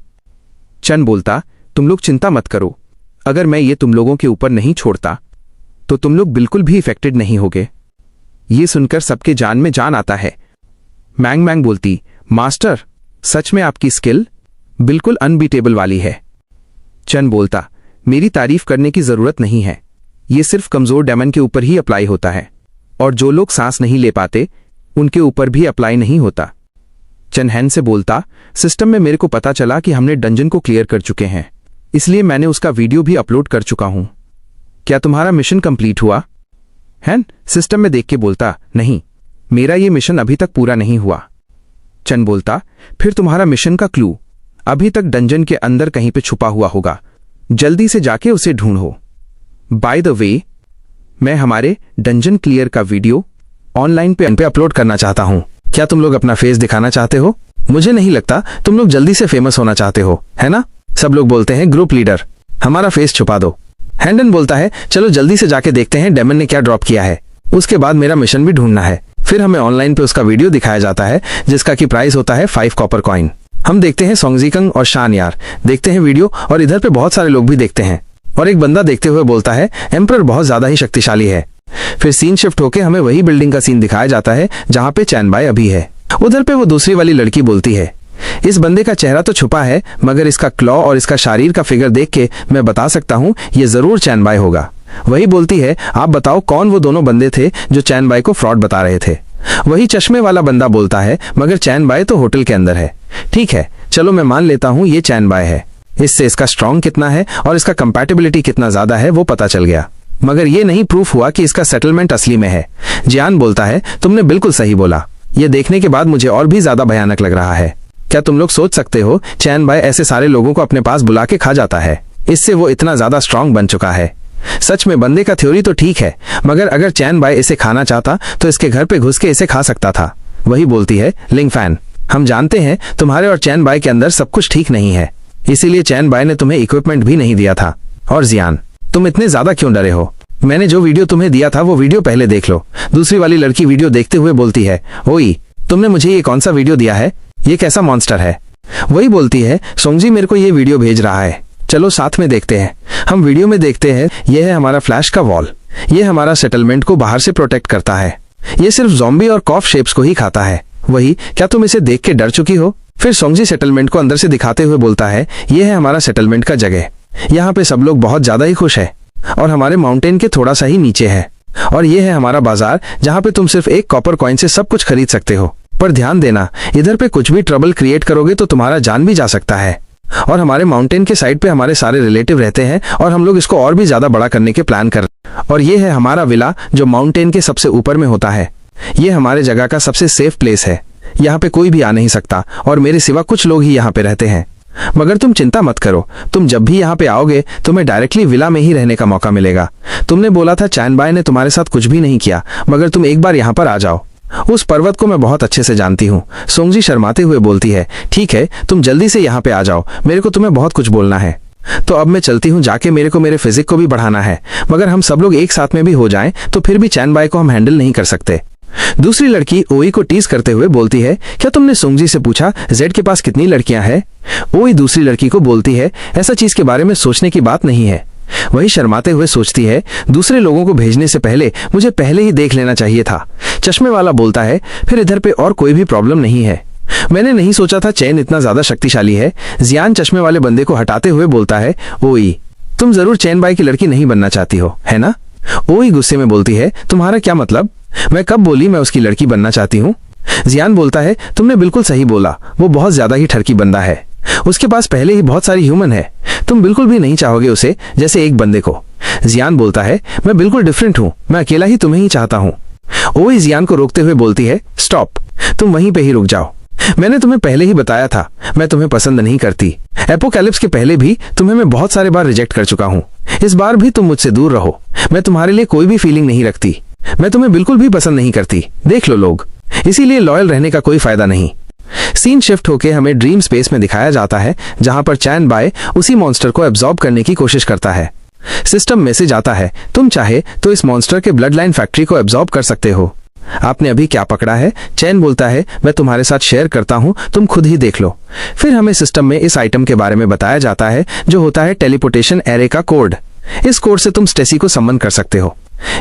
चन बोलता, तुम लोग चिंता मत करो, अगर मैं ये तुम लोगों के ऊपर नहीं छोड़ता तो तुम लोग बिल्कुल भी इफेक्टेड नहीं होगे। ये सुनकर सबके जान में जान आता है। मैंग मैंग बोलती, मास्टर सच में आपकी स्किल बिल्कुल अनबीटेबल वाली है। चन बोलता, मेरी तारीफ करने की जरूरत नहीं है, ये सिर्फ कमजोर डेमन के ऊपर ही अप्लाई होता है और जो लोग सांस नहीं ले पाते उनके ऊपर भी अप्लाई नहीं होता। चन हैन से बोलता, सिस्टम में मेरे को पता चला कि हमने डंजन को क्लियर कर चुके हैं, इसलिए मैंने उसका वीडियो भी अपलोड कर चुका हूं। क्या तुम्हारा मिशन कंप्लीट हुआ? हैन सिस्टम में देख के बोलता, नहीं मेरा ये मिशन अभी तक पूरा नहीं हुआ। चन बोलता, फिर तुम्हारा मिशन का क्लू अभी तक डंजन के अंदर कहीं पे छुपा हुआ होगा, जल्दी से जाके उसे ढूंढो। बाय द वे, मैं हमारे डंजन क्लियर का वीडियो ऑनलाइन पे अपलोड करना चाहता हूं। क्या तुम लोग अपना फेस दिखाना चाहते हो? मुझे नहीं लगता तुम लोग जल्दी से फेमस होना चाहते हो, है ना? सब लोग बोलते हैं, ग्रुप लीडर हमारा फेस छुपा दो। हैंडन बोलता है, चलो जल्दी से जाके देखते हैं डेमन ने क्या ड्रॉप किया है, उसके बाद मेरा मिशन भी ढूंढना है। फिर हमें ऑनलाइन पे उसका वीडियो दिखाया जाता है जिसका की प्राइस होता है 5 कॉपर कॉइन। हम देखते हैं सोंगजीकंग और शान यार देखते हैं वीडियो और इधर पे बहुत सारे लोग भी देखते हैं और एक बंदा देखते हुए बोलता है, एम्परर बहुत ज्यादा ही शक्तिशाली है। फिर सीन शिफ्ट होके हमें वही बिल्डिंग का सीन दिखाया जाता है जहां पे चैन बाय अभी है। उधर पे वो दूसरी वाली लड़की बोलती है, इस बंदे का चेहरा तो छुपा है मगर इसका क्लॉ और इसका शरीर का फिगर देख के मैं बता सकता हूँ ये जरूर चैन बाय होगा। वही बोलती है, आप बताओ कौन वो दोनों बंदे थे जो चैन बाय को फ्रॉड बता रहे थे? वही चश्मे वाला बंदा बोलता है, मगर चैन बाय तो होटल के अंदर है। ठीक है चलो मैं मान लेता हूँ ये चैन बाय है, इससे इसका स्ट्रॉन्ग कितना है और इसका कंपैटिबिलिटी कितना ज्यादा है वो पता चल गया, मगर ये नहीं प्रूफ हुआ कि इसका सेटलमेंट असली में है। जियान बोलता है, तुमने बिल्कुल सही बोला, ये देखने के बाद मुझे और भी ज्यादा भयानक लग रहा है। क्या तुम लोग सोच सकते हो चैन बाय ऐसे सारे लोगों को अपने पास बुला के खा जाता है? इससे वो इतना ज्यादा स्ट्रांग बन चुका है। सच में बंदे का थ्योरी तो ठीक है, मगर अगर चैन बाय इसे खाना चाहता तो इसके घर पे घुस के इसे खा सकता था। वही बोलती है, लिंग फैन हम जानते हैं तुम्हारे और चैन बाय के अंदर सब कुछ ठीक नहीं है, इसीलिए चैन बाय ने तुम्हें इक्विपमेंट भी नहीं दिया था। और जियान तुम इतने ज्यादा क्यों डरे हो? मैंने जो वीडियो तुम्हें दिया था वो वीडियो पहले देख लो। दूसरी वाली लड़की वीडियो देखते हुए बोलती है, ओई तुमने मुझे ये कौन सा वीडियो दिया है? ये कैसा मॉन्स्टर है? वही बोलती है, सोंगजी मेरे को ये वीडियो भेज रहा है, चलो साथ में देखते हैं। हम वीडियो में देखते हैं ये है हमारा फ्लैश का वॉल, ये हमारा सेटलमेंट को बाहर से प्रोटेक्ट करता है, ये सिर्फ ज़ॉम्बी और कॉफ शेप्स को ही खाता है। वही क्या तुम इसे देख के डर चुकी हो? फिर सोंगजी सेटलमेंट को अंदर से दिखाते हुए बोलता है, ये है हमारा सेटलमेंट का जगह, यहाँ पे सब लोग बहुत ज्यादा ही खुश है और हमारे माउंटेन के थोड़ा सा ही नीचे है। और ये है हमारा बाजार जहाँ पे तुम सिर्फ 1 कॉपर कॉइन से सब कुछ खरीद सकते हो। पर ध्यान देना, इधर पे कुछ भी ट्रबल क्रिएट करोगे तो तुम्हारा जान भी जा सकता है। और हमारे माउंटेन के साइड पे हमारे सारे रिलेटिव रहते हैं और हम लोग इसको और भी ज्यादा बड़ा करने के प्लान कर। और ये है हमारा विला जो माउंटेन के सबसे ऊपर में होता है। ये हमारे जगह का सबसे सेफ प्लेस है, यहाँ पे कोई भी आ नहीं सकता और मेरे सिवा कुछ लोग ही यहाँ पे रहते हैं। मगर तुम चिंता मत करो, तुम जब भी यहाँ पे आओगे तुम्हें डायरेक्टली विला में ही रहने का मौका मिलेगा। तुमने बोला था चैन बाय ने तुम्हारे साथ कुछ भी नहीं किया, मगर तुम एक बार यहाँ पर आ जाओ। उस पर्वत को मैं बहुत अच्छे से जानती हूँ। सोंगजी शर्माते हुए बोलती है, ठीक है तुम जल्दी से यहाँ पे आ जाओ, मेरे को तुम्हें बहुत कुछ बोलना है। तो अब मैं चलती हूँ, जाके मेरे को मेरे फिजिक को भी बढ़ाना है, मगर हम सब लोग एक साथ में भी हो जाएं तो फिर भी चैन बाय को हम हैंडल नहीं कर सकते। दूसरी लड़की ओई को टीज करते हुए बोलती है, क्या तुमने सोंगजी से पूछा जेड के पास कितनी लड़कियां हैं? ओई दूसरी लड़की को बोलती है, ऐसा चीज के बारे में सोचने की बात नहीं है। वही शर्माते हुए सोचती है, दूसरे लोगों को भेजने से पहले मुझे पहले ही देख लेना चाहिए था। चश्मे वाला बोलता है, फिर इधर पे और कोई भी प्रॉब्लम नहीं है, मैंने नहीं सोचा था चैन इतना ज्यादा शक्तिशाली है। जियान चश्मे वाले बंदे को हटाते हुए बोलता है, ओई तुम जरूर चैन बाय की लड़की नहीं बनना चाहती हो, है ना? ओई गुस्से में बोलती है, तुम्हारा क्या मतलब? मैं कब बोली मैं उसकी लड़की बनना चाहती हूँ? जियान बोलता है, तुमने बिल्कुल सही बोला, वो बहुत ज्यादा ही ठरकी बंदा है, उसके पास पहले ही बहुत सारी ह्यूमन है, तुम बिल्कुल भी नहीं चाहोगे उसे जैसे एक बंदे को। जियान बोलता है, मैं बिल्कुल डिफरेंट हूँ, मैं अकेला ही तुम्हें ही चाहता हूँ। ओई जियान को रोकते हुए बोलती है, स्टॉप, तुम वहीं पे ही रुक जाओ। मैंने तुम्हें पहले ही बताया था, मैं तुम्हें पसंद नहीं करती। एपोकैलिप्स के पहले भी तुम्हें मैं बहुत सारे बार रिजेक्ट कर चुका हूँ। इस बार भी तुम मुझसे दूर रहो। मैं तुम्हारे लिए कोई भी फीलिंग नहीं रखती। मैं तुम्हें बिल्कुल भी पसंद नहीं करती। देख लो लोग, इसीलिए लॉयल रहने का कोई फायदा नहीं। सीन शिफ्ट होके हमें ड्रीम स्पेस में दिखाया जाता है, जहां पर चैन बाय उसी मॉन्स्टर को एब्जॉर्ब करने की कोशिश करता है। सिस्टम मैसेज आता है, तुम चाहे तो इस मॉन्स्टर के ब्लड लाइन फैक्ट्री को एब्जॉर्ब कर सकते हो। आपने अभी क्या पकड़ा है? चैन बोलता है, मैं तुम्हारे साथ शेयर करता हूं, तुम खुद ही देख लो। फिर हमें सिस्टम में इस आइटम के बारे में बताया जाता है, जो होता है टेलीपोर्टेशन एरे का कोड। इस कोड से तुम स्टेसी को समन कर सकते हो।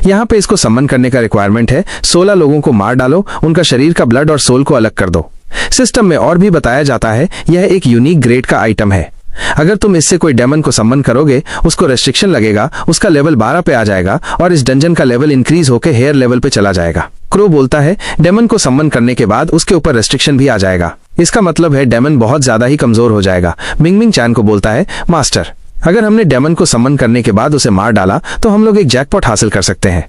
यहाँ पे इसको समन करने का रिक्वायरमेंट है 16 लोगों को मार डालो, उनका शरीर का ब्लड और सोल को अलग कर दो। सिस्टम में और भी बताया जाता है, यह एक यूनिक ग्रेड का आइटम है। अगर तुम इससे कोई डेमन को समन करोगे, उसको रेस्ट्रिक्शन लगेगा, उसका लेवल 12 पे आ जाएगा और इस डंजन का लेवल इंक्रीज होकर हेयर लेवल पे चला जाएगा। क्रो बोलता है, डेमन को समन करने के बाद उसके ऊपर रेस्ट्रिक्शन भी आ जाएगा। इसका मतलब है डेमन बहुत ज्यादा ही कमजोर हो जाएगा। मिंगमिंग चैन को बोलता है, मास्टर, अगर हमने डेमन को समन करने के बाद उसे मार डाला तो हम लोग एक जैकपॉट हासिल कर सकते हैं।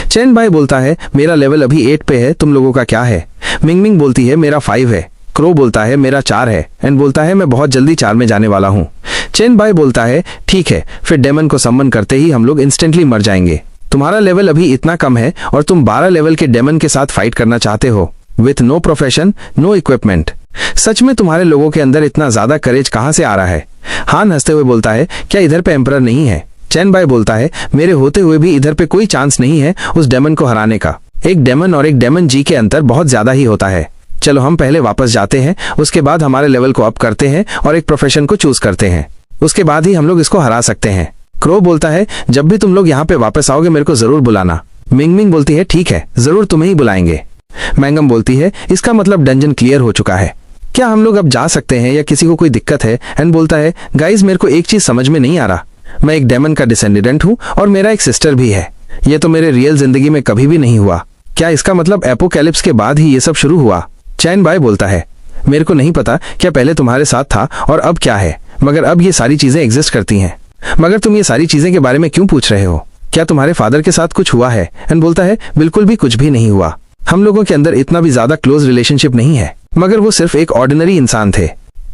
चैन बाय बोलता है, मेरा लेवल अभी 8 पे है, तुम लोगों का क्या है? मिंगमिंग बोलती है, मेरा 5 है। क्रो बोलता है, मेरा 4 है। एंड बोलता है, मैं बहुत जल्दी 4 में जाने वाला हूँ। चैन बाय बोलता है, ठीक है, फिर डेमन को समन करते ही हम लोग इंस्टेंटली मर जाएंगे। तुम्हारा लेवल अभी इतना कम है और तुम 12 लेवल के डेमन के साथ फाइट करना चाहते हो, with no profession, no equipment. सच में तुम्हारे लोगों के अंदर इतना ज्यादा करेज कहाँ से आ रहा है? हान हंसते हुए बोलता है, क्या इधर पे एम्परर नहीं है? चैन बाय बोलता है, मेरे होते हुए भी इधर पे कोई चांस नहीं है उस डेमन को हराने का। एक डेमन और एक डेमन जी के अंतर बहुत ज्यादा ही होता है। चलो हम पहले वापस जाते हैं, उसके बाद हमारे लेवल को अप करते हैं और एक प्रोफेशन को चूज करते हैं। उसके बाद ही हम लोग इसको हरा सकते हैं। क्रो बोलता है, जब भी तुम लोग यहाँ पे वापस आओगे मेरे को जरूर बुलाना। मिंगमिंग बोलती है, ठीक है, जरूर तुम्हें ही बुलाएंगे। मैंगम बोलती है, इसका मतलब डंजन क्लियर हो चुका है, क्या हम लोग अब जा सकते हैं या किसी को कोई दिक्कत है? एंड बोलता है, गाइज मेरे को एक चीज समझ में नहीं आ रहा। मैं एक डेमन का डिसेंडेंट हूँ और मेरा एक सिस्टर भी है। ये तो मेरे रियल जिंदगी में कभी भी नहीं हुआ। क्या इसका मतलब एपोकैलिप्स के बाद ही ये सब शुरू हुआ? चैन बाय बोलता है, मेरे को नहीं पता क्या पहले तुम्हारे साथ था और अब क्या है, मगर अब ये सारी चीजें एग्जिस्ट करती हैं। मगर तुम ये सारी चीजें के बारे में क्यों पूछ रहे हो? क्या तुम्हारे फादर के साथ कुछ हुआ है? एंड बोलता है, बिल्कुल भी कुछ भी नहीं हुआ। हम लोगों के अंदर इतना भी ज्यादा क्लोज रिलेशनशिप नहीं है, मगर वो सिर्फ एक ऑर्डिनरी इंसान थे।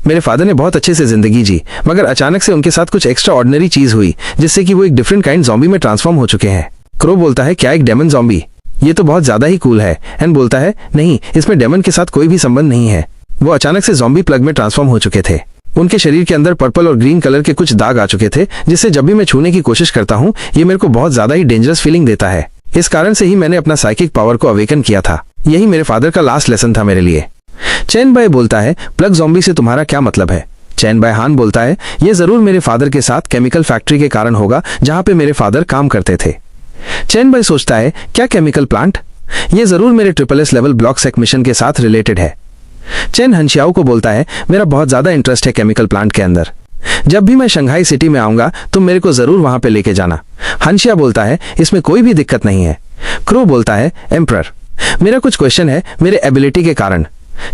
मेरे फादर ने बहुत अच्छे से जिंदगी जी, मगर अचानक से उनके साथ कुछ एक्स्ट्रा ऑर्डिनरी चीज हुई, जिससे कि वो एक डिफरेंट काइंड ज़ॉम्बी में ट्रांसफॉर्म हो चुके हैं। क्रो बोलता है, क्या एक डेमन ज़ॉम्बी? ये तो बहुत ज्यादा ही कूल है। एंड बोलता है, नहीं, इसमें डेमन के साथ कोई भी संबंध नहीं है। वो अचानक से ज़ॉम्बी प्लग में ट्रांसफॉर्म हो चुके थे। उनके शरीर के अंदर पर्पल और ग्रीन कलर के कुछ दाग आ चुके थे, जिससे जब भी मैं छूने की कोशिश करता हूँ ये मेरे को बहुत ज्यादा ही डेंजरस फीलिंग देता है। इस कारण से ही मैंने अपना साइकिक पावर को अवेकन किया था। यही मेरे फादर का लास्ट लेसन था मेरे लिए। चैन बाय बोलता है, प्लग ज़ॉम्बी से तुम्हारा क्या मतलब है? चैन बाय हान बोलता है, ये जरूर मेरे फादर के साथ केमिकल फैक्ट्री के कारण होगा जहां पे मेरे फादर काम करते थे। चैन बाय सोचता है, क्या केमिकल प्लांट? ये जरूर मेरे SSS लेवल ब्लॉक सेक मिशन के साथ रिलेटेड है। चैन हंशियाओ को बोलता है, मेरा बहुत ज्यादा इंटरेस्ट है केमिकल प्लांट के अंदर। जब भी मैं शंघाई सिटी में आऊंगा तो मेरे को जरूर वहां पे लेके जाना। हंशिया बोलता है, इसमें कोई भी दिक्कत नहीं है। क्रो बोलता है, एम्परर, मेरा कुछ क्वेश्चन है मेरे एबिलिटी के कारण।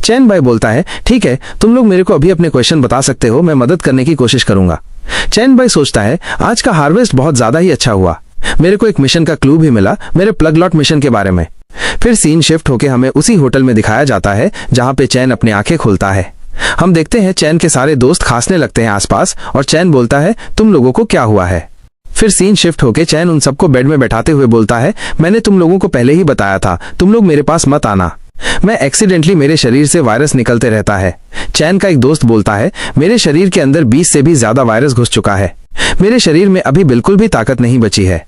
चैन बाय बोलता है, ठीक है, तुम लोग मेरे को अभी अपने क्वेश्चन बता सकते हो, मैं मदद करने की कोशिश करूंगा। चैन बाय सोचता है, आज का हार्वेस्ट बहुत ज्यादा ही अच्छा हुआ। मेरे को एक मिशन का क्लू भी मिला मेरे प्लग लॉट मिशन के बारे में। फिर सीन शिफ्ट होके हमें उसी होटल में दिखाया जाता है जहां पे चैन अपनी आंखें खोलता है। हम देखते हैं चैन के सारे दोस्त खांसने लगते हैं आसपास और चैन बोलता है, तुम लोगों को क्या हुआ है? फिर सीन शिफ्ट होके चैन उन सबको बेड में बैठाते हुए बोलता है, मैंने तुम लोगों को पहले ही बताया था, तुम लोग मेरे पास मत आना। मैं एक्सीडेंटली मेरे शरीर से वायरस निकलते रहता है। चैन का एक दोस्त बोलता है, मेरे शरीर के अंदर 20 से भी ज्यादा वायरस घुस चुका है। मेरे शरीर में अभी बिल्कुल भी ताकत नहीं बची है।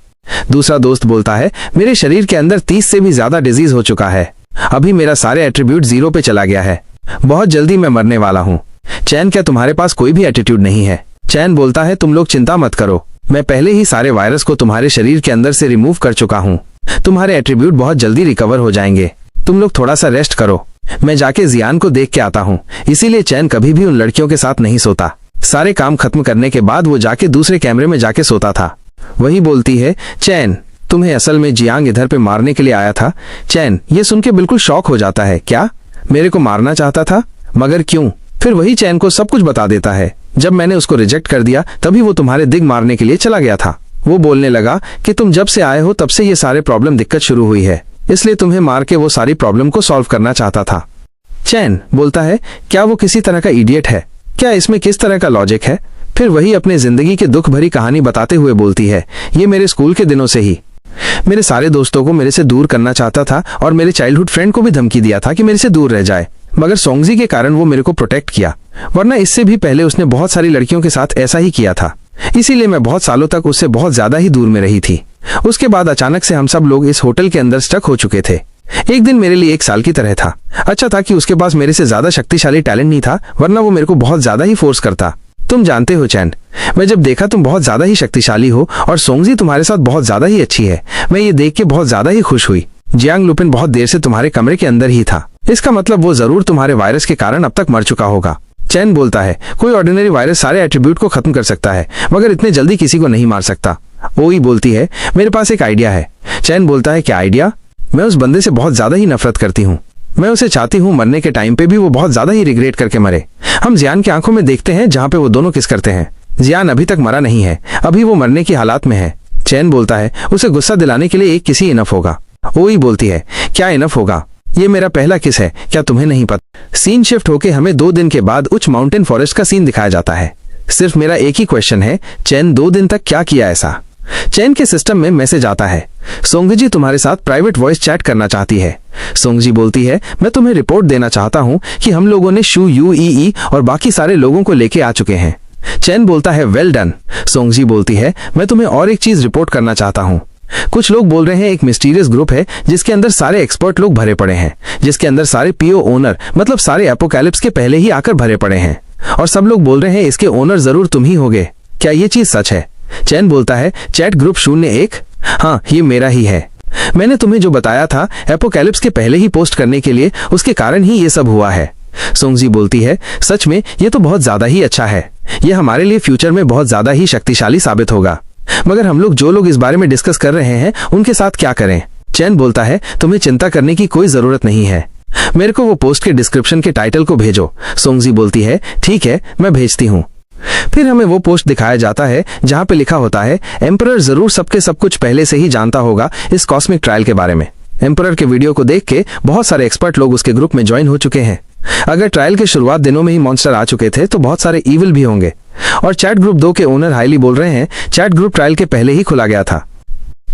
दूसरा दोस्त बोलता है, मेरे शरीर के अंदर 30 से भी ज्यादा डिजीज हो चुका है। अभी मेरा सारे एट्रीब्यूट 0 पे चला गया है। बहुत जल्दी मैं मरने वाला हूँ। चैन, क्या तुम्हारे पास कोई भी एटीट्यूड नहीं है? चैन बोलता है, तुम लोग चिंता मत करो, मैं पहले ही सारे वायरस को तुम्हारे शरीर के अंदर से रिमूव कर चुका हूँ। तुम्हारे एट्रीब्यूट बहुत जल्दी रिकवर हो जाएंगे। तुम लोग थोड़ा सा रेस्ट करो, मैं जाके जियान को देख के आता हूँ। इसीलिए चैन कभी भी उन लड़कियों के साथ नहीं सोता। सारे काम खत्म करने के बाद वो जाके दूसरे कैमरे में जाके सोता था। वही बोलती है, चैन, तुम्हें असल में जियांग इधर पे मारने के लिए आया था। चैन ये सुन के बिल्कुल शॉक हो जाता है, क्या मेरे को मारना चाहता था? मगर क्यों? फिर वही चैन को सब कुछ बता देता है। जब मैंने उसको रिजेक्ट कर दिया तभी वो तुम्हारे दिग मारने के लिए चला गया था। वो बोलने लगा कि तुम जब से आए हो तब से ये सारे प्रॉब्लम दिक्कत शुरू हुई है, इसलिए तुम्हें मार के वो सारी प्रॉब्लम को सॉल्व करना चाहता था। चैन बोलता है, क्या वो किसी तरह का इडियट है? क्या इसमें किस तरह का लॉजिक है? फिर वही अपने जिंदगी के दुख भरी कहानी बताते हुए बोलती है, ये मेरे स्कूल के दिनों से ही मेरे सारे दोस्तों को मेरे से दूर करना चाहता था और मेरे चाइल्डहुड फ्रेंड को भी धमकी दिया था कि मेरे से दूर रह जाए, मगर सोंगजी के कारण वो मेरे को प्रोटेक्ट किया, वरना इससे भी पहले उसने बहुत सारी लड़कियों के साथ ऐसा ही किया था। इसीलिए मैं बहुत सालों तक उससे बहुत ज्यादा ही दूर में रही थी। उसके बाद अचानक से हम सब लोग इस होटल के अंदर स्टक हो चुके थे। एक दिन मेरे लिए 1 साल की तरह था। अच्छा था कि उसके पास मेरे से ज्यादा शक्तिशाली टैलेंट नहीं था, वरना वो मेरे को बहुत ज्यादा ही फोर्स करता। तुम जानते हो चैन, मैं जब देखा तुम बहुत ज्यादा ही शक्तिशाली हो और सोंगजी तुम्हारे साथ बहुत ज्यादा ही अच्छी है, मैं ये देख के बहुत ज्यादा ही खुश हुई। जियांग लुपिन बहुत देर से तुम्हारे कमरे के अंदर ही था, इसका मतलब वो जरूर तुम्हारे वायरस के कारण अब तक मर चुका होगा। चैन बोलता है, कोई ऑर्डिनरी वायरस सारे एट्रीब्यूट को खत्म कर सकता है, मगर इतने जल्दी किसी को नहीं मार सकता। ओई बोलती है, मेरे पास एक आइडिया है। चैन बोलता है, क्या आइडिया? मैं उस बंदे से बहुत ज्यादा ही नफरत करती हूँ। मैं उसे चाहती हूँ मरने के टाइम पे भी वो बहुत ज्यादा ही रिग्रेट करके मरे। हम जियान की आंखों में देखते हैं जहाँ पे वो दोनों किस करते हैं। जियान अभी तक मरा नहीं है, अभी वो मरने की हालात में है। चैन बोलता है, उसे गुस्सा दिलाने के लिए एक किसी इनफ होगा। ओई बोलती है, क्या इनफ होगा? ये मेरा पहला किस है, क्या तुम्हें नहीं पता? सीन शिफ्ट होके हमें 2 दिन के बाद उच्च माउंटेन फॉरेस्ट का सीन दिखाया जाता है। सिर्फ मेरा एक ही क्वेश्चन है, चैन 2 दिन तक क्या किया ऐसा? चैन के सिस्टम में मैसेज आता है, सोंगजी तुम्हारे साथ प्राइवेट वॉइस चैट करना चाहती है। सोंगजी बोलती है, मैं तुम्हें रिपोर्ट देना चाहता हूँ कि हम लोगों ने शू यूई और बाकी सारे लोगों को लेके आ चुके हैं। चैन बोलता है, वेल डन। सोंगजी बोलती है, मैं तुम्हें और एक चीज रिपोर्ट करना चाहता हूँ। कुछ लोग बोल रहे हैं एक मिस्टीरियस ग्रुप है जिसके अंदर सारे एक्सपर्ट लोग भरे पड़े हैं, जिसके अंदर सारे पीओ ओनर मतलब सारे एपोकैलिप्स के पहले ही आकर भरे पड़े हैं, और सब लोग बोल रहे हैं इसके ओनर जरूर तुम ही होगे। क्या ये चीज सच है? चैन बोलता है, चैट ग्रुप 01? हाँ, ये मेरा ही है। मैंने तुम्हें जो बताया था एपोकैलिप्स के पहले ही पोस्ट करने के लिए, उसके कारण ही ये सब हुआ है। सोंगजी बोलती है, सच में ये तो बहुत ज्यादा ही अच्छा है। ये हमारे लिए फ्यूचर में बहुत ज्यादा ही शक्तिशाली साबित होगा, मगर हम लोग जो लोग इस बारे में डिस्कस कर रहे हैं उनके साथ क्या करें? चैन बोलता है, तुम्हें चिंता करने की कोई जरूरत नहीं है, मेरे को वो पोस्ट के डिस्क्रिप्शन के टाइटल को भेजो। सोंगजी बोलती है, ठीक है, मैं भेजती हूँ। फिर हमें वो पोस्ट दिखाया जाता है जहां पे लिखा होता है, एम्परर जरूर सबके सब कुछ पहले से ही जानता होगा इस कॉस्मिक ट्रायल के बारे में। एम्परर के वीडियो को देख के बहुत सारे एक्सपर्ट लोग उसके ग्रुप में ज्वाइन हो चुके हैं। अगर ट्रायल के शुरुआत दिनों में ही मॉन्स्टर आ चुके थे तो बहुत सारे ईविल भी होंगे। और चैट ग्रुप 2 के ओनर हाईली बोल रहे हैं चैट ग्रुप ट्रायल के पहले ही खुला गया था।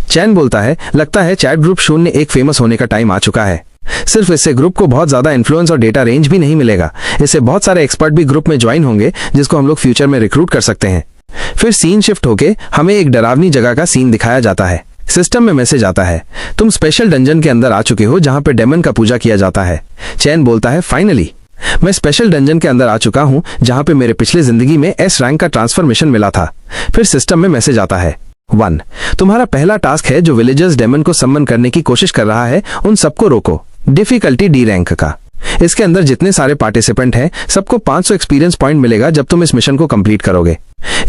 चैन बोलता है, लगता है चैट ग्रुप 01 फेमस होने का टाइम आ चुका है। सिर्फ इससे ग्रुप को बहुत ज्यादा इन्फ्लुएंस और डेटा रेंज भी नहीं मिलेगा, इससे बहुत सारे एक्सपर्ट भी ग्रुप में ज्वाइन होंगे जिसको हम लोग फ्यूचर में रिक्रूट कर सकते हैं। फिर सीन शिफ्ट होके हमें एक डरावनी जगह का सीन दिखाया जाता है। सिस्टम में मैसेज आता है, तुम स्पेशल डंजन के अंदर आ चुके हो जहां पे डेमन का पूजा किया जाता है। चैन बोलता है, फाइनली मैं स्पेशल डंजन के अंदर आ चुका हूं जहां पे मेरे पिछले जिंदगी में S रैंक का ट्रांसफॉर्मेशन मिला था। फिर सिस्टम में मैसेज आता है, 1 तुम्हारा पहला टास्क है जो विलेजर्स डेमन को सम्मन करने की कोशिश कर रहा है उन सबको रोको। डिफिकल्टी D रैंक का। इसके अंदर जितने सारे पार्टिसिपेंट हैं सबको 500 एक्सपीरियंस पॉइंट मिलेगा जब तुम इस मिशन को कंप्लीट करोगे।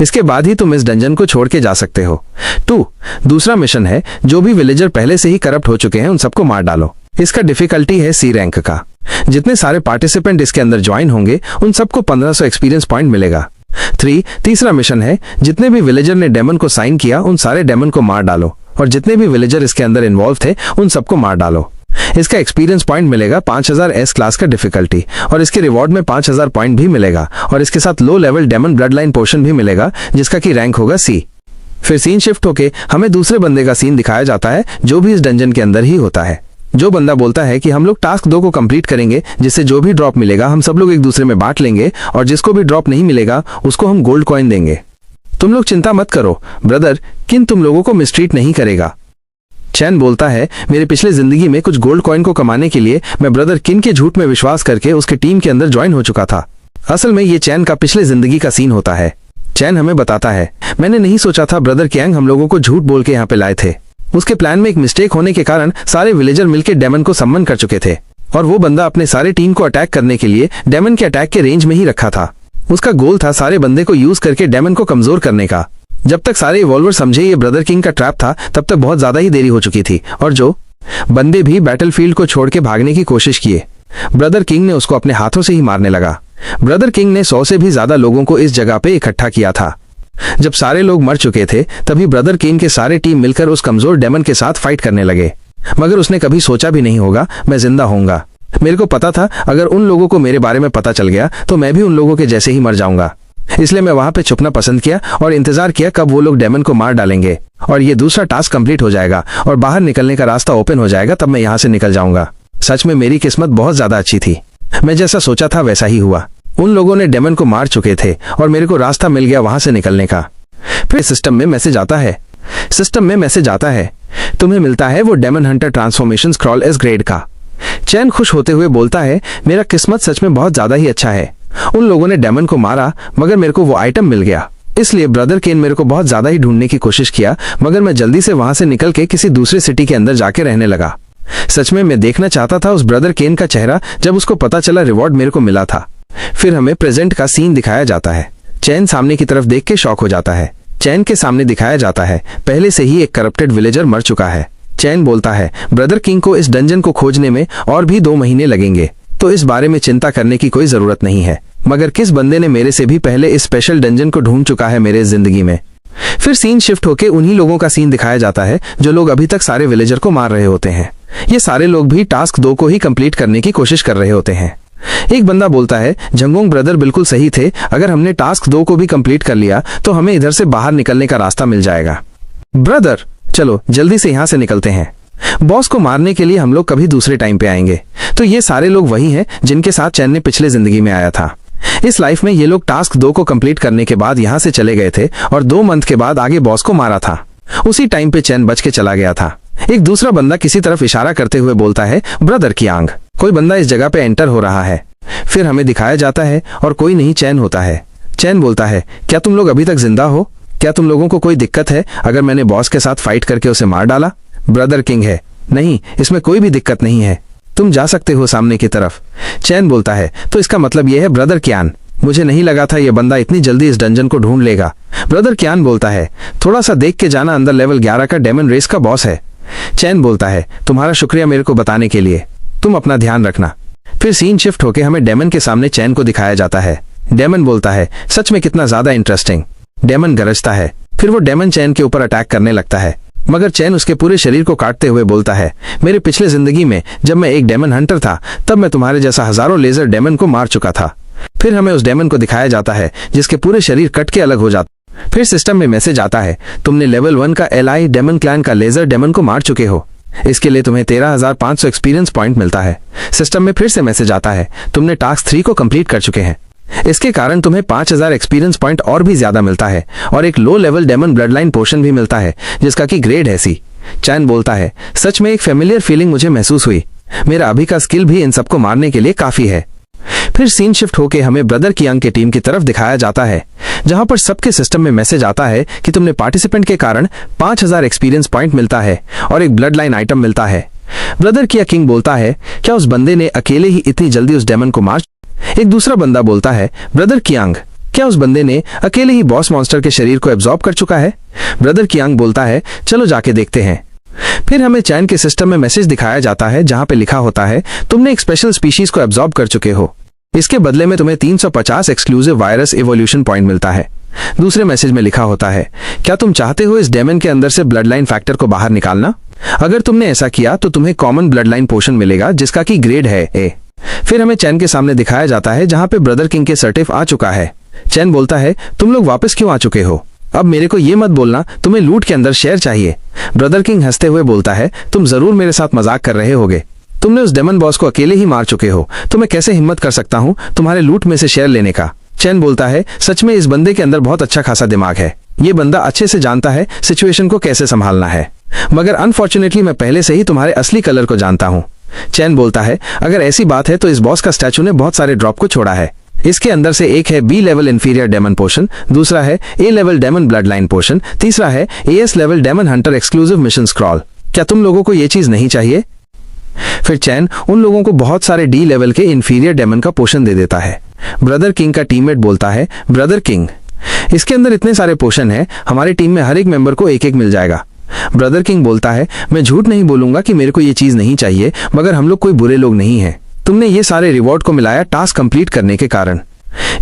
इसके बाद ही तुम इस डंजन को छोड़ के जा सकते हो। 2 दूसरा मिशन है, जो भी विलेजर पहले से ही करप्ट हो चुके हैं उन सबको मार डालो। इसका डिफिकल्टी है C रैंक का। जितने सारे पार्टिसिपेंट इसके अंदर ज्वाइन होंगे उन सबको 1500 एक्सपीरियंस पॉइंट मिलेगा। 3 तीसरा मिशन है, जितने भी विलेजर ने डेमन को साइन किया उन सारे डेमन को मार डालो, और जितने भी विलेजर इसके अंदर इन्वॉल्व थे उन सबको मार डालो। इसका एक्सपीरियंस पॉइंट मिलेगा 5000 S क्लास का डिफिकल्टी, और इसके रिवॉर्ड में 5000 पॉइंट भी मिलेगा, और इसके साथ low level demon blood line potion भी मिलेगा जिसका की रैंक होगा C। फिर सीन शिफ्ट होके हमें दूसरे बंदे का सीन दिखाया जाता है जो भी इस डंजन के अंदर ही होता है। जो बंदा बोलता है कि हम लोग टास्क 2 को कंप्लीट करेंगे, जिससे जो भी ड्रॉप मिलेगा हम सब लोग एक दूसरे में बांट लेंगे, और जिसको भी ड्रॉप नहीं मिलेगा उसको हम गोल्ड कॉइन देंगे। तुम लोग चिंता मत करो, ब्रदर किन तुम लोगों को मिसट्रीट नहीं करेगा। चैन बोलता है, मेरे पिछले जिंदगी में कुछ गोल्ड कॉइन को कमाने के लिए मैं ब्रदर किन के झूठ में विश्वास करके उसके टीम के अंदर ज्वाइन हो चुका था। असल में ये चैन का पिछले जिंदगी का सीन होता है। चैन हमें बताता है, मैंने नहीं सोचा था ब्रदर कैंग हम लोगों को झूठ बोल के यहाँ पे लाए थे। उसके प्लान में एक मिस्टेक होने के कारण सारे विलेजर मिलकर डेमन को सम्मन कर चुके थे, और वो बंदा अपने सारे टीम को अटैक करने के लिए डेमन के अटैक के रेंज में ही रखा था। उसका गोल था सारे बंदे को यूज करके डेमन को कमजोर करने का। जब तक सारे इवॉल्वर समझे ये ब्रदर किंग का ट्रैप था तब तक बहुत ज्यादा ही देरी हो चुकी थी, और जो बंदे भी बैटलफील्ड को छोड़ के भागने की कोशिश किए ब्रदर किंग ने उसको अपने हाथों से ही मारने लगा। ब्रदर किंग ने 100 से भी ज्यादा लोगों को इस जगह पे इकट्ठा किया था। जब सारे लोग मर चुके थे तभी ब्रदर किंग के सारे टीम मिलकर उस कमजोर डेमन के साथ फाइट करने लगे, मगर उसने कभी सोचा भी नहीं होगा मैं जिंदा होऊंगा। मेरे को पता था अगर उन लोगों को मेरे बारे में पता चल गया तो मैं भी उन लोगों के जैसे ही मर जाऊंगा। इसलिए मैं वहां पे छुपना पसंद किया और इंतजार किया कब वो लोग डेमन को मार डालेंगे और ये दूसरा टास्क कंप्लीट हो जाएगा और बाहर निकलने का रास्ता ओपन हो जाएगा, तब मैं यहाँ से निकल जाऊंगा। सच में मेरी किस्मत बहुत ज्यादा अच्छी थी। मैं जैसा सोचा था वैसा ही हुआ। उन लोगों ने डेमन को मार चुके थे और मेरे को रास्ता मिल गया वहां से निकलने का। फिर सिस्टम में मैसेज आता है तुम्हें मिलता है वो demon hunter transformation scroll S grade का। चैन खुश होते हुए बोलता है मेरा किस्मत सच में बहुत ज्यादा ही अच्छा है। उन लोगों ने डेमन को मारा मगर मेरे को वो आइटम मिल गया, इसलिए ब्रदर केन मेरे को बहुत ज्यादा ही ढूंढने की कोशिश किया, मगर मैं जल्दी से वहां से निकल के किसी दूसरे सिटी के अंदर जाके रहने लगा। सच में मैं देखना चाहता था उस ब्रदर केन का चेहरा जब उसको पता चला रिवॉर्ड मेरे को मिला था। फिर हमें प्रेजेंट का सीन दिखाया जाता है। चैन सामने की तरफ देख के शॉक हो जाता है। चैन के सामने दिखाया जाता है पहले से ही एक करप्टेड विलेजर मर चुका है। चैन बोलता है ब्रदर किंग को इस डंजन को खोजने में और भी 2 महीने लगेंगे, तो इस बारे में चिंता करने की कोई जरूरत नहीं है। मगर किस बंदे ने मेरे से भी पहले इस स्पेशल डंजन को ढूंढ चुका है मेरे जिंदगी में। फिर सीन शिफ्ट होके उन्हीं लोगों का सीन दिखाया जाता है जो लोग अभी तक सारे विलेजर को मार रहे होते हैं। ये सारे लोग भी टास्क 2 को ही कंप्लीट करने की कोशिश कर रहे होते हैं। एक बंदा बोलता है जंगोंग ब्रदर बिल्कुल सही थे, अगर हमने टास्क 2 को भी कंप्लीट कर लिया तो हमें इधर से बाहर निकलने का रास्ता मिल जाएगा। ब्रदर चलो जल्दी से यहाँ से निकलते हैं, बॉस को मारने के लिए हम लोग कभी दूसरे टाइम पे आएंगे। तो ये सारे लोग वही हैं जिनके साथ चैन ने पिछले जिंदगी में आया था। इस लाइफ में ये लोग टास्क 2 को कंप्लीट करने के बाद यहाँ से चले गए थे और 2 मंथ के बाद आगे बॉस को मारा था। उसी टाइम पे चैन बच के चला गया था। एक दूसरा बंदा किसी तरफ इशारा करते हुए बोलता है ब्रदर की आंग। कोई बंदा इस जगह पे एंटर हो रहा है। फिर हमें दिखाया जाता है और कोई नहीं चैन होता है। चैन बोलता है क्या तुम लोग अभी तक जिंदा हो? क्या तुम लोगों को कोई दिक्कत है अगर मैंने बॉस के साथ फाइट करके उसे मार डाला? ब्रदर किंग है नहीं, इसमें कोई भी दिक्कत नहीं है, तुम जा सकते हो सामने की तरफ। चैन बोलता है तो इसका मतलब यह है ब्रदर क्यान, मुझे नहीं लगा था यह बंदा इतनी जल्दी इस डंजन को ढूंढ लेगा। ब्रदर क्यान बोलता है थोड़ा सा देख के जाना, अंदर लेवल 11 का डेमन रेस का बॉस है। चैन बोलता है तुम्हारा शुक्रिया मेरे को बताने के लिए, तुम अपना ध्यान रखना। फिर सीन शिफ्ट होके हमें डेमन के सामने चैन को दिखाया जाता है। डेमन बोलता है सच में कितना ज्यादा इंटरेस्टिंग। डेमन गरजता है, फिर वो डेमन चैन के ऊपर अटैक करने लगता है, मगर चैन उसके पूरे शरीर को काटते हुए बोलता है मेरे पिछले जिंदगी में जब मैं एक डेमन हंटर था तब मैं तुम्हारे जैसा हजारों लेजर डेमन को मार चुका था। फिर हमें उस डेमन को दिखाया जाता है जिसके पूरे शरीर कट के अलग हो जाता। फिर सिस्टम में मैसेज आता है तुमने लेवल 1 का एलआई डेमन क्लैन का लेजर डेमन को मार चुके हो, इसके लिए तुम्हें 13,500 एक्सपीरियंस पॉइंट मिलता है। सिस्टम में फिर से मैसेज आता है तुमने टास्क 3 को कंप्लीट कर चुके हैं, इसके कारण तुम्हें 5,000 एक्सपीरियंस पॉइंट और भी ज्यादा मिलता है और एक low level demon blood line potion भी मिलता है जिसका की ग्रेड है सी। चैन बोलता है सच में एक फेमिलियर फीलिंग मुझे महसूस हुई, मेरा अभी का स्किल भी इन सबको मारने के लिए काफी है। फिर सीन शिफ्ट होके हमें ब्रदर कियांग के टीम की तरफ दिखाया जाता है जहां पर सबके सिस्टम में मैसेज आता है कि तुमने पार्टिसिपेंट के कारण 5,000 एक्सपीरियंस पॉइंट मिलता है और एक ब्लड लाइन आइटम मिलता है। ब्रदर किया किंग बोलता है क्या उस बंदे ने अकेले ही इतनी जल्दी उस डेमन को मार? एक दूसरा बंदा बोलता है ब्रदर कियांग क्या उस बंदे ने अकेले ही बॉस मॉन्स्टर के शरीर को एब्जॉर्ब कर चुका है? ब्रदर कियांग बोलता है चलो जाके देखते हैं। फिर हमें चैन के सिस्टम में मैसेज दिखाया जाता है जहां पे लिखा होता है तुमने एक स्पेशल स्पीशीज को एब्जॉर्ब कर चुके हो, इसके बदले में तुम्हें 350 एक्सक्लूसिव वायरस इवोल्यूशन पॉइंट मिलता है। दूसरे मैसेज में लिखा होता है क्या तुम चाहते हो इस डेमन के अंदर से ब्लड लाइन फैक्टर को बाहर निकालना? अगर तुमने ऐसा किया तो तुम्हें कॉमन ब्लड लाइन पोशन मिलेगा जिसका की ग्रेड है ए। फिर हमें चैन के सामने दिखाया जाता है जहां पे ब्रदर किंग के सर्टिफ आ चुका है। चैन बोलता है तुम लोग वापस क्यों आ चुके हो? अब मेरे को ये मत बोलना तुम्हें लूट के अंदर शेयर चाहिए। ब्रदर किंग हंसते हुए बोलता है तुम जरूर मेरे साथ मजाक कर रहे होगे, तुमने उस डेमन बॉस को अकेले ही मार चुके हो, तो मैं कैसे हिम्मत कर सकता हूँ तुम्हारे लूट में से शेयर लेने का। चैन बोलता है सच में इस बंदे के अंदर बहुत अच्छा खासा दिमाग है, ये बंदा अच्छे से जानता है सिचुएशन को कैसे संभालना है, मगर अनफॉर्चुनेटली मैं पहले से ही तुम्हारे असली कलर को जानता हूँ। चैन बोलता है अगर ऐसी बात है तो इस बॉस का स्टैचू ने बहुत सारे ड्रॉप को छोड़ा है, इसके अंदर से एक है B level inferior demon potion, दूसरा है A level demon blood line potion, तीसरा है AS level demon hunter exclusive mission scroll. क्या तुम लोगों को ये चीज नहीं चाहिए? फिर चैन उन लोगों को बहुत सारे डी लेवल के इंफीरियर डेमन का पोशन दे देता है। ब्रदर किंग का टीममेट बोलता है ब्रदर किंग इसके अंदर इतने सारे पोशन है, हमारी टीम में हर एक मेंबर को एक एक मिल जाएगा। ब्रदर किंग बोलता है मैं झूठ नहीं बोलूंगा कि मेरे को ये चीज नहीं चाहिए, मगर हम लोग कोई बुरे लोग नहीं है, तुमने ये सारे रिवॉर्ड को मिलाया टास्क कंप्लीट करने के कारण,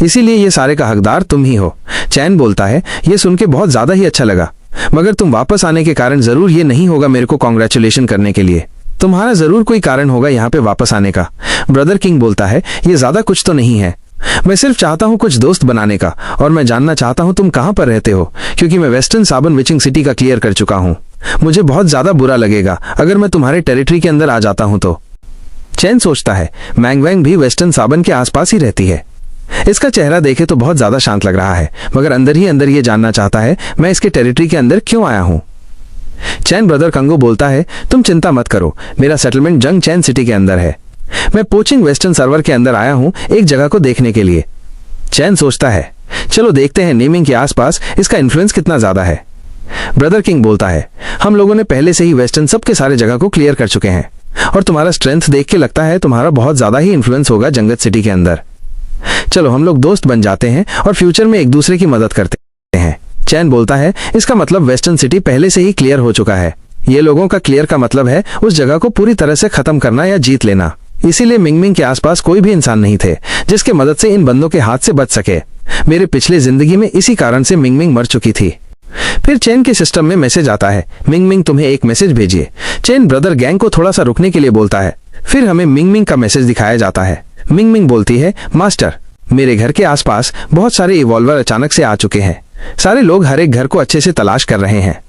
इसीलिए ये सारे का हकदार तुम ही हो। चैन बोलता है ये सुन के बहुत ज्यादा ही अच्छा लगा, मगर तुम वापस आने के कारण जरूर ये नहीं होगा मेरे को कॉन्ग्रेचुलेशन करने के लिए। तुम्हारा जरूर कोई कारण होगा यहाँ पे वापस आने का। ब्रदर किंग बोलता है, ये ज्यादा कुछ तो नहीं है, मैं सिर्फ चाहता हूँ कुछ दोस्त बनाने का, और मैं जानना चाहता हूँ तुम कहाँ पर रहते हो, क्योंकि मैं वेस्टर्न साबन विचिंग सिटी का क्लियर कर चुका हूँ। मुझे बहुत ज्यादा बुरा लगेगा अगर मैं तुम्हारे टेरिटरी के अंदर आ जाता हूँ तो। चैन सोचता है, मैंग वैंग भी वेस्टर्न साबन के आसपास ही रहती है। इसका चेहरा देखे तो बहुत ज्यादा शांत लग रहा है, मगर अंदर ही अंदर ये जानना चाहता है मैं इसके टेरिटरी के अंदर क्यों आया हूँ। चैन ब्रदर कंगो बोलता है, तुम चिंता मत करो, मेरा सेटलमेंट जंग चैन सिटी के अंदर है। मैं पोचिंग वेस्टर्न सर्वर के अंदर आया हूँ एक जगह को देखने के लिए। चैन सोचता है, चलो देखते हैं नेमिंग के आसपास इसका इन्फ्लुएंस कितना ज्यादा है। ब्रदर किंग बोलता है, हम लोगों ने पहले से ही वेस्टर्न सबके सारे जगह को क्लियर कर चुके हैं, और तुम्हारा स्ट्रेंथ देख के लगता है तुम्हारा बहुत ज्यादा ही इन्फ्लुएंस होगा जंगत सिटी के अंदर। चलो हम लोग दोस्त बन जाते हैं और फ्यूचर में एक दूसरे की मदद करते हैं। चैन बोलता है, इसका मतलब वेस्टर्न सिटी पहले से ही क्लियर हो चुका है। ये लोगों का क्लियर का मतलब है उस जगह को पूरी तरह से खत्म करना या जीत लेना। इसीलिए मिंगमिंग के आसपास कोई भी इंसान नहीं थे जिसके मदद से इन बंदों के हाथ से बच सके। मेरे पिछले जिंदगी में इसी कारण से मिंगमिंग मर चुकी थी। फिर चैन के सिस्टम में मैसेज आता है, मिंगमिंग तुम्हें एक मैसेज भेजिए। चैन ब्रदर गैंग को थोड़ा सा रुकने के लिए बोलता है। फिर हमें मिंगमिंग का मैसेज दिखाया जाता है। मिंगमिंग बोलती है, मास्टर मेरे घर के आसपास बहुत सारे इवॉल्वर अचानक से आ चुके हैं। सारे लोग हर एक घर को अच्छे से तलाश कर रहे हैं।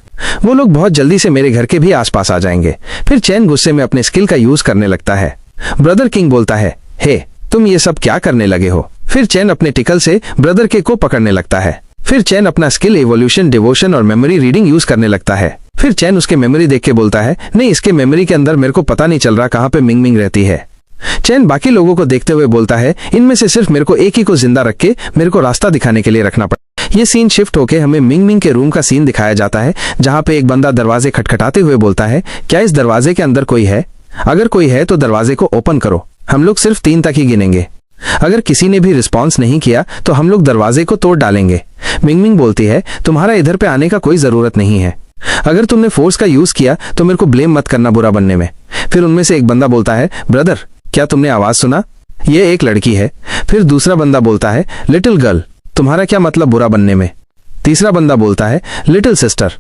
वो लोग बहुत जल्दी से मेरे घर के भी आसपास आ जाएंगे। फिर चैन गुस्से में अपने स्किल का यूज करने लगता है। ब्रदर किंग बोलता है, हे तुम ये सब क्या करने लगे हो। फिर चैन अपने टिकल से ब्रदर के को पकड़ने लगता है। फिर चैन अपना स्किल एवोल्यूशन, डिवोशन और मेमोरी रीडिंग यूज करने लगता है। फिर चैन उसके मेमोरी देख के बोलता है, नहीं इसके मेमोरी के अंदर मेरे को पता नहीं चल रहा कहाँ पे मिंगमिंग रहती है। चैन बाकी लोगों को देखते हुए बोलता है, इनमें से सिर्फ मेरे को एक ही को जिंदा रख के मेरे को रास्ता दिखाने के लिए रखना पड़ा। ये सीन शिफ्ट होके हमें मिंगमिंग के रूम का सीन दिखाया जाता है, जहाँ पे एक बंदा दरवाजे खटखटाते हुए बोलता है, क्या इस दरवाजे के अंदर कोई है? अगर कोई है तो दरवाजे को ओपन करो, हम लोग सिर्फ 3 तक ही गिनेंगे। अगर किसी ने भी रिस्पॉन्स नहीं किया तो हम लोग दरवाजे को तोड़ डालेंगे। मिंगमिंग बोलती है, तुम्हारा इधर पे आने का कोई जरूरत नहीं है। अगर तुमने फोर्स का यूज किया तो मेरे को ब्लेम मत करना बुरा बनने में। फिर उनमें से एक बंदा बोलता है, ब्रदर क्या तुमने आवाज सुना? ये एक लड़की है। फिर दूसरा बंदा बोलता है, लिटिल गर्ल तुम्हारा क्या मतलब बुरा बनने में? तीसरा बंदा बोलता है, लिटिल सिस्टर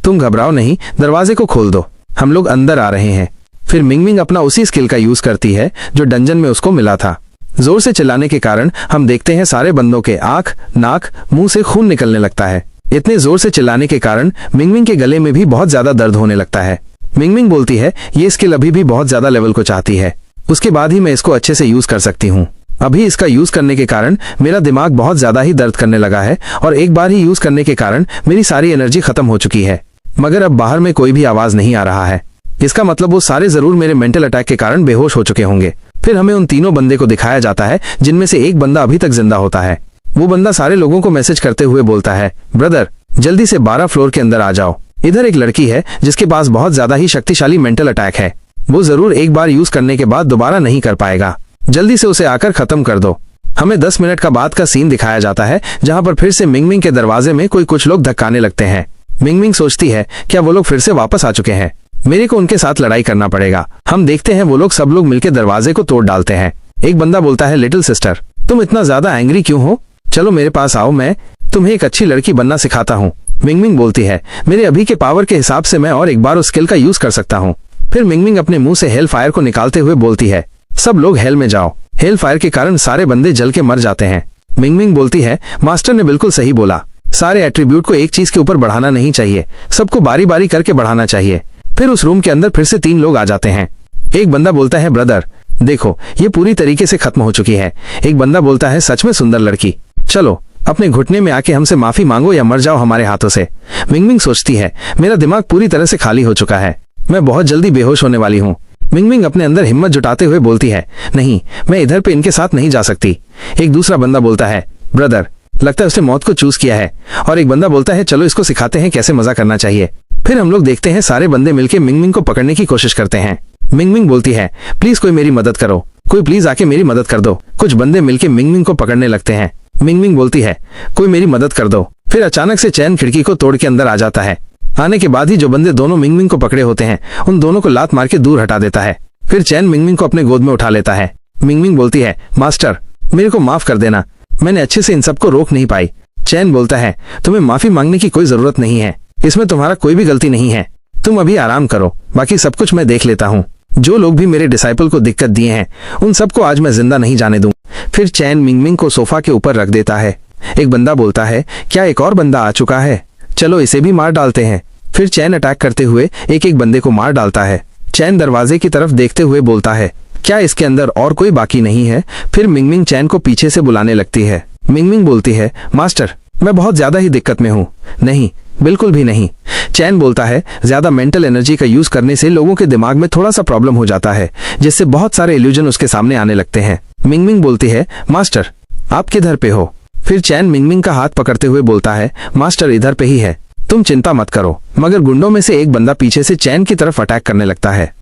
तुम घबराओ नहीं, दरवाजे को खोल दो, हम लोग अंदर आ रहे हैं। फिर मिंगमिंग अपना उसी स्किल का यूज करती है जो डंजन में उसको मिला था। जोर से चिल्लाने के कारण हम देखते हैं सारे बंदों के आंख, नाक, मुंह से खून निकलने लगता है। इतने जोर से चिल्लाने के कारण मिंगमिंग के गले में भी बहुत ज्यादा दर्द होने लगता है। मिंगमिंग बोलती है, ये स्किल अभी भी बहुत ज्यादा लेवल को चाहती है, उसके बाद ही मैं इसको अच्छे से यूज कर सकती हूँ। अभी इसका यूज करने के कारण मेरा दिमाग बहुत ज्यादा ही दर्द करने लगा है, और एक बार ही यूज करने के कारण मेरी सारी एनर्जी खत्म हो चुकी है। मगर अब बाहर में कोई भी आवाज नहीं आ रहा है। इसका मतलब वो सारे जरूर मेरे मेंटल अटैक के कारण बेहोश हो चुके होंगे। फिर हमें उन तीनों बंदे को दिखाया जाता है जिनमें से एक बंदा अभी तक जिंदा होता है। वो बंदा सारे लोगों को मैसेज करते हुए बोलता है, ब्रदर जल्दी से 12 फ्लोर के अंदर आ जाओ। इधर एक लड़की है जिसके पास बहुत ज्यादा ही शक्तिशाली मेंटल अटैक है। वो जरूर एक बार यूज करने के बाद दोबारा नहीं कर पाएगा। जल्दी से उसे आकर खत्म कर दो। हमें 10 मिनट का बाद का सीन दिखाया जाता है, जहां पर फिर से मिंगमिंग के दरवाजे में कुछ लोग धक्काने लगते हैं। मिंगमिंग सोचती है, क्या वो लोग फिर से वापस आ चुके हैं? मेरे को उनके साथ लड़ाई करना पड़ेगा। हम देखते हैं वो लोग सब लोग मिलकर दरवाजे को तोड़ डालते हैं। एक बंदा बोलता है, लिटिल सिस्टर तुम इतना ज्यादा एंग्री क्यों हो? चलो मेरे पास आओ, मैं तुम्हें एक अच्छी लड़की बनना सिखाता हूँ। मिंगमिंग बोलती है, मेरे अभी के पावर के हिसाब से मैं और एक बार उस स्किल का यूज कर सकता हूँ। फिर मिंगमिंग अपने मुंह से हेल फायर को निकालते हुए बोलती है, सब लोग हेल में जाओ। हेल फायर के कारण सारे बंदे जल के मर जाते हैं। मिंगमिंग बोलती है, मास्टर ने बिल्कुल सही बोला, सारे एट्रीब्यूट को एक चीज के ऊपर बढ़ाना नहीं चाहिए, सबको बारी बारी करके बढ़ाना चाहिए। फिर उस रूम के अंदर फिर से 3 लोग आ जाते हैं। एक बंदा बोलता है, ब्रदर देखो ये पूरी तरीके से खत्म हो चुकी है। एक बंदा बोलता है, सच में सुंदर लड़की, चलो अपने घुटने में आके हमसे माफी मांगो या मर जाओ हमारे हाथों से। मिंगमिंग सोचती है, मेरा दिमाग पूरी तरह से खाली हो चुका है, मैं बहुत जल्दी बेहोश होने वाली हूँ। मिंगमिंग अपने अंदर हिम्मत जुटाते हुए बोलती है, नहीं मैं इधर पे इनके साथ नहीं जा सकती। एक दूसरा बंदा बोलता है, ब्रदर लगता है उसने मौत को चूज किया है। और एक बंदा बोलता है, चलो इसको सिखाते हैं कैसे मजा करना चाहिए। फिर हम लोग देखते हैं सारे बंदे मिलके मिंगमिंग को पकड़ने की कोशिश करते हैं। मिंगमिंग बोलती है, प्लीज कोई मेरी मदद करो, कोई प्लीज आके मेरी मदद कर दो। कुछ बंदे मिलके मिंगमिंग को पकड़ने लगते हैं। मिंगमिंग बोलती है, कोई मेरी मदद कर दो। फिर अचानक से चैन खिड़की को तोड़ के अंदर आ जाता है। आने के बाद ही जो बंदे दोनों मिंगमिंग को पकड़े होते हैं उन दोनों को लात मार के दूर हटा देता है। फिर चैन मिंगमिंग को अपने गोद में उठा लेता है। मिंगमिंग बोलती है, मास्टर मेरे को माफ कर देना, मैंने अच्छे से इन सबको रोक नहीं पाई। चैन बोलता है, तुम्हें माफी मांगने की कोई जरूरत नहीं है, इसमें तुम्हारा कोई भी गलती नहीं है, तुम अभी आराम करो, बाकी सब कुछ मैं देख लेता हूँ। जो लोग भी मेरे डिसाइपल को दिक्कत दिए हैं उन सबको आज मैं जिंदा नहीं जाने दूं। फिर चैन मिंगमिंग को सोफा के ऊपर रख देता है। एक बंदा बोलता है, क्या एक और बंदा आ चुका है? चलो इसे भी मार डालते हैं। फिर चैन अटैक करते हुए एक एक बंदे को मार डालता है। चैन दरवाजे की तरफ देखते हुए बोलता है, क्या इसके अंदर और कोई बाकी नहीं है? फिर मिंगमिंग चैन को पीछे से बुलाने लगती है। मिंगमिंग बोलती है, मास्टर मैं बहुत ज्यादा ही दिक्कत में हूँ। नहीं, बिल्कुल भी नहीं। चैन बोलता है, ज्यादा मेंटल एनर्जी का यूज करने से लोगों के दिमाग में थोड़ा सा प्रॉब्लम हो जाता है, जिससे बहुत सारे इल्यूजन उसके सामने आने लगते हैं। मिंगमिंग बोलती है, मास्टर आप किधर पे हो? फिर चैन मिंगमिंग का हाथ पकड़ते हुए बोलता है, मास्टर इधर पे ही है, तुम चिंता मत करो। मगर गुंडों में से एक बंदा पीछे से चैन की तरफ अटैक करने लगता है,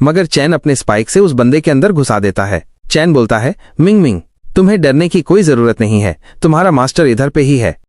मगर चैन अपने स्पाइक से उस बंदे के अंदर घुसा देता है। चैन बोलता है, मिंगमिंग तुम्हें डरने की कोई जरूरत नहीं है, तुम्हारा मास्टर इधर पे ही है।